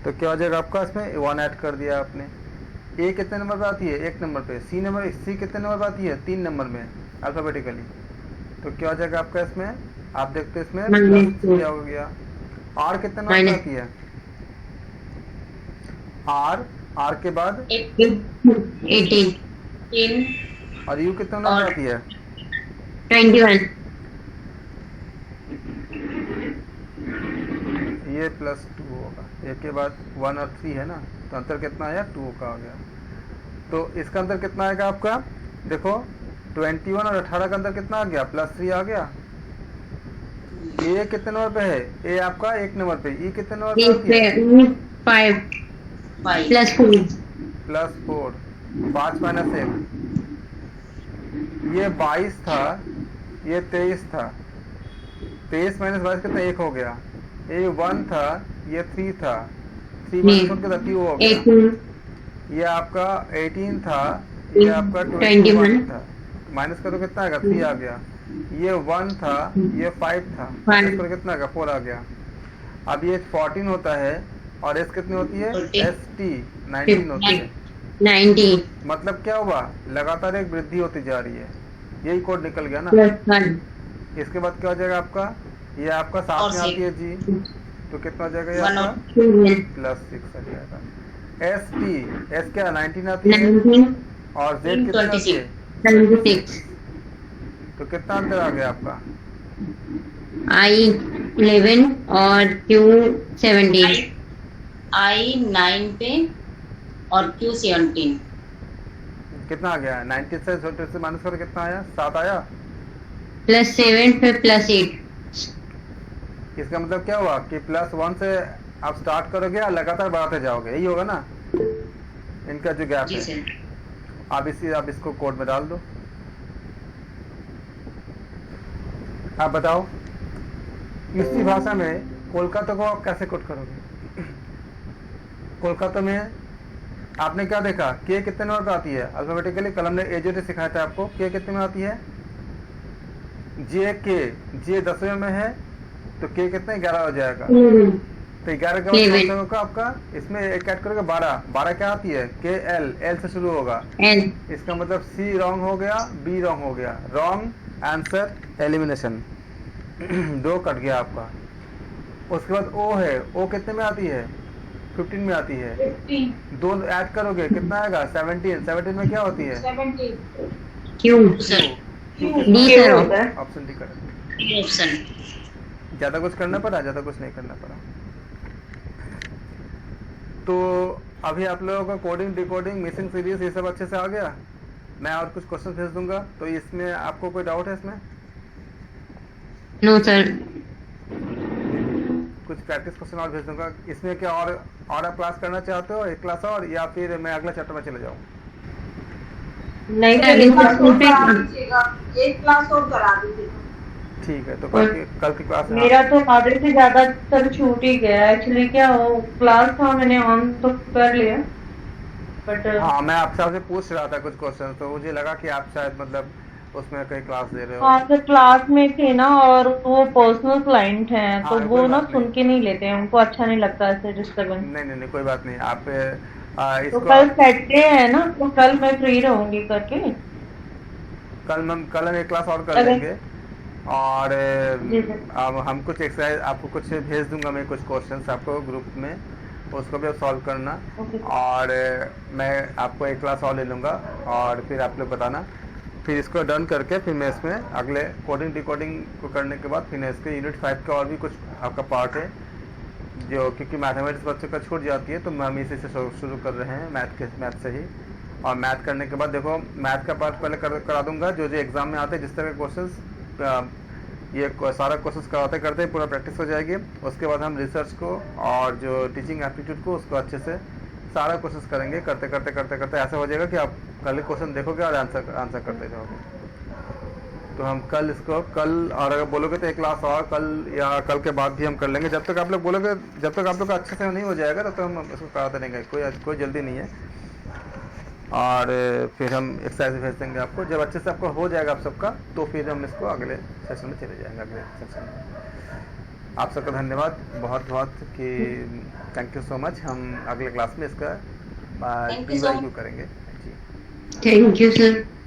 A: तो क्या हो जाएगा आपका? इसमें 1 ऐड कर दिया आपने। A कितने नंबर पे आती है? 1 नंबर पे। C कितने नंबर पे आती है? 3 नंबर में अल्फाबेटिकली। तो क्या हो जाएगा आपका इसमें? आप देखते हैं इसमें प्लस क्या हो गया? R कितने नंबर पे आती है? R के बाद
D: 18,
A: और U कितने नंबर पे आती है?
D: 21,
A: ये +2 होगा। एक के बाद 1 और 3 है ना, तो अंतर कितना आया? 2 का आ गया। तो इसका अंतर कितना आएगा आपका? देखो 21 और 18 का अंतर कितना आ गया? +3 आ गया। ए कितने नंबर पे है? ए आपका 1 नंबर पे। ई कितने नंबर पे आती है?
D: 5
B: 5
D: + 4,
A: +4, 5 - 1। ये 22 था, ये 23 था। 23 - 22 कितना? 1 हो गया। ये 1 था, ये 3 था। 3 माइनस 1 कितना 2 हो गया।
D: 18
A: ये आपका 18 था, ये आपका 21 था, माइनस करो कितना आएगा 3 आ गया। ये 1 था, ये 5 था, माइनस करो कितना आएगा 4 आ गया। अब ये 14 होता है और एस कितनी होती है, एस टी 19 होती है।
D: 90
A: मतलब क्या हुआ, लगातार एक वृद्धि होती जा रही है, यही कोड निकल गया ना।
D: +1
A: इसके बाद क्या हो जाएगा आपका, ये आपका साथ
B: और
A: में आती है जी, तो कितना हो जाएगा ये
B: One
A: आपका +6 आ जाएगा। एस टी, एस क्या 19 आती है
D: 19
A: और जेड कितना आती है
D: 76
A: तो कितना अंतर आ गया आपका,
D: I 11 और Q 17
B: आई 9 पे और Q 17।
A: कितना आ गया 90 से माइनस करो कितना आया 7 आया।
D: +7 फिर +8
A: इसका मतलब क्या हुआ कि +1 से आप स्टार्ट करोगे और लगातार बढ़ाते जाओगे, यही होगा ना इनका जो गैप
B: जी
A: है।
B: सर।
A: आप इसको कोड में डाल दो। आप बताओ इसी भाषा में कोलकाता को आप कैसे कोड करोगे। कोलकाता में आपने क्या देखा, के कितने नंबर पे आती है अल्फाबेटिकली, कल हमने एजेड सिखाया था आपको, के कितने में आती है, जे के, जे 10वें में है तो के कितने 11 हो जाएगा। तो 11 के बाद कौन सा होगा आपका, इसमें एक ऐड करोगे 12 क्या आती है, के एल, एल से शुरू होगा।
D: L
A: इसका मतलब सी रॉन्ग हो गया, बी रॉन्ग हो गया, रॉन्ग आंसर एलिमिनेशन 2 कट गया आपका। उसके बाद ओ है, ओ कितने में आती है 15 में आती है, 2 ऐड करोगे कितना आएगा 17 में क्या होती है
C: 70
D: Q
B: sir
D: D sir
A: option D correct.
B: Option.
A: ज्यादा कुछ करना पड़ा, ज्यादा कुछ नहीं करना पड़ा। तो अभी आप लोगों का कोडिंग, डिकोडिंग, मिसिंग सीरीज ये सब अच्छे से आ गया। मैं और कुछ क्वेश्चन भेज दूंगा, तो इसमें आपको कोई डाउट है इसमें,
D: नो सर
A: कुछ प्रैक्टिस क्वेश्चन और भेज दूंगा। इसमें क्या और आप क्लास करना चाहते हो, एक क्लास और, या फिर मैं अगला चैप्टर में चले जाऊँ।
F: नहीं
D: सर,
F: सर,
D: एक
C: क्लास और
D: क्वेश्चन
C: करा
D: पे-
C: दीजिएगा, एक क्लास और करा दीजिएगा।
A: ठीक है, तो कल की क्लास में
F: मेरा तो आधे से ज्यादातर छूट ही गया। एक्चुअली क्या हो, क्लास था मैंने ऑन तो कर लिया बट
A: हाँ मैं आपसे पूछ रहा था कुछ क्वेश्चन, तो मुझे लगा कि आप शायद मतलब उसमें कहीं क्लास दे रहे हो।
F: हाँ सर, क्लास में थे ना, और वो पर्सनल क्लाइंट हैं तो
A: हाँ,
F: वो
A: कोई
F: ना
A: बात
F: सुन
A: नहीं।
F: के नहीं लेते हैं, उनको अच्छा नहीं लगता ऐसे डिस्टर्बेंस।
A: नहीं कोई बात नहीं, आप
F: तो
A: इसको
F: कल सैटरडे है ना, तो कल मैं फ्री रहूंगी करके।
A: कल हम एक क्लास और कर
F: अगर-
A: लेंगे। और
F: जी सर।
A: अब हम कुछ एक्सरसाइज आपको कुछ भेज दूंगा, मैं कुछ क्वेश्चंस आपको ग्रुप में, उसको भी आप सॉल्व करना।
F: ओके।
A: और मैं आपको एक क्लास और ले लूँगा और फिर आप लोग बताना। फिर इसको डन करके फिर मैं इसमें अगले कोडिंग डिकोडिंग को करने के बाद फिर इसके यूनिट 5 का और भी कुछ आपका पार्ट है, जो क्योंकि मैथमेटिक्स बच्चों का छूट जाती है, तो हम इसी से शुरू कर रहे हैं, मैथ से ही। और मैथ करने के बाद देखो, मैथ का पार्ट पहले करा दूंगा, जो एग्जाम में आते हैं जिस तरह के क्वेश्चंस, ये सारा कोशिश कराते करते पूरा प्रैक्टिस हो जाएगी। उसके बाद हम रिसर्च को और जो टीचिंग एप्टीट्यूड को उसको अच्छे से सारा कोशिश करेंगे। करते करते ऐसा हो जाएगा कि आप कल क्वेश्चन देखोगे और आंसर करते जाओगे। तो हम कल इसको और अगर बोलोगे तो एक क्लास और कल या कल के बाद भी हम कर लेंगे। जब तक आप लोग बोलोगे, जब तक आप लोग का अच्छे से नहीं हो जाएगा तब तक हम इसको कराते रहेंगे, कोई जल्दी नहीं है। और फिर हम एक्सरसाइज भेज देंगे आपको। जब अच्छे से आपको हो जाएगा आप सबका, तो फिर हम इसको अगले सेशन में चले जाएंगे, अगले सेशन में। आप सबका धन्यवाद बहुत कि थैंक यू सो मच। हम अगले क्लास में इसका
B: Thank you so
A: PYQ करेंगे जी।
D: Thank you sir.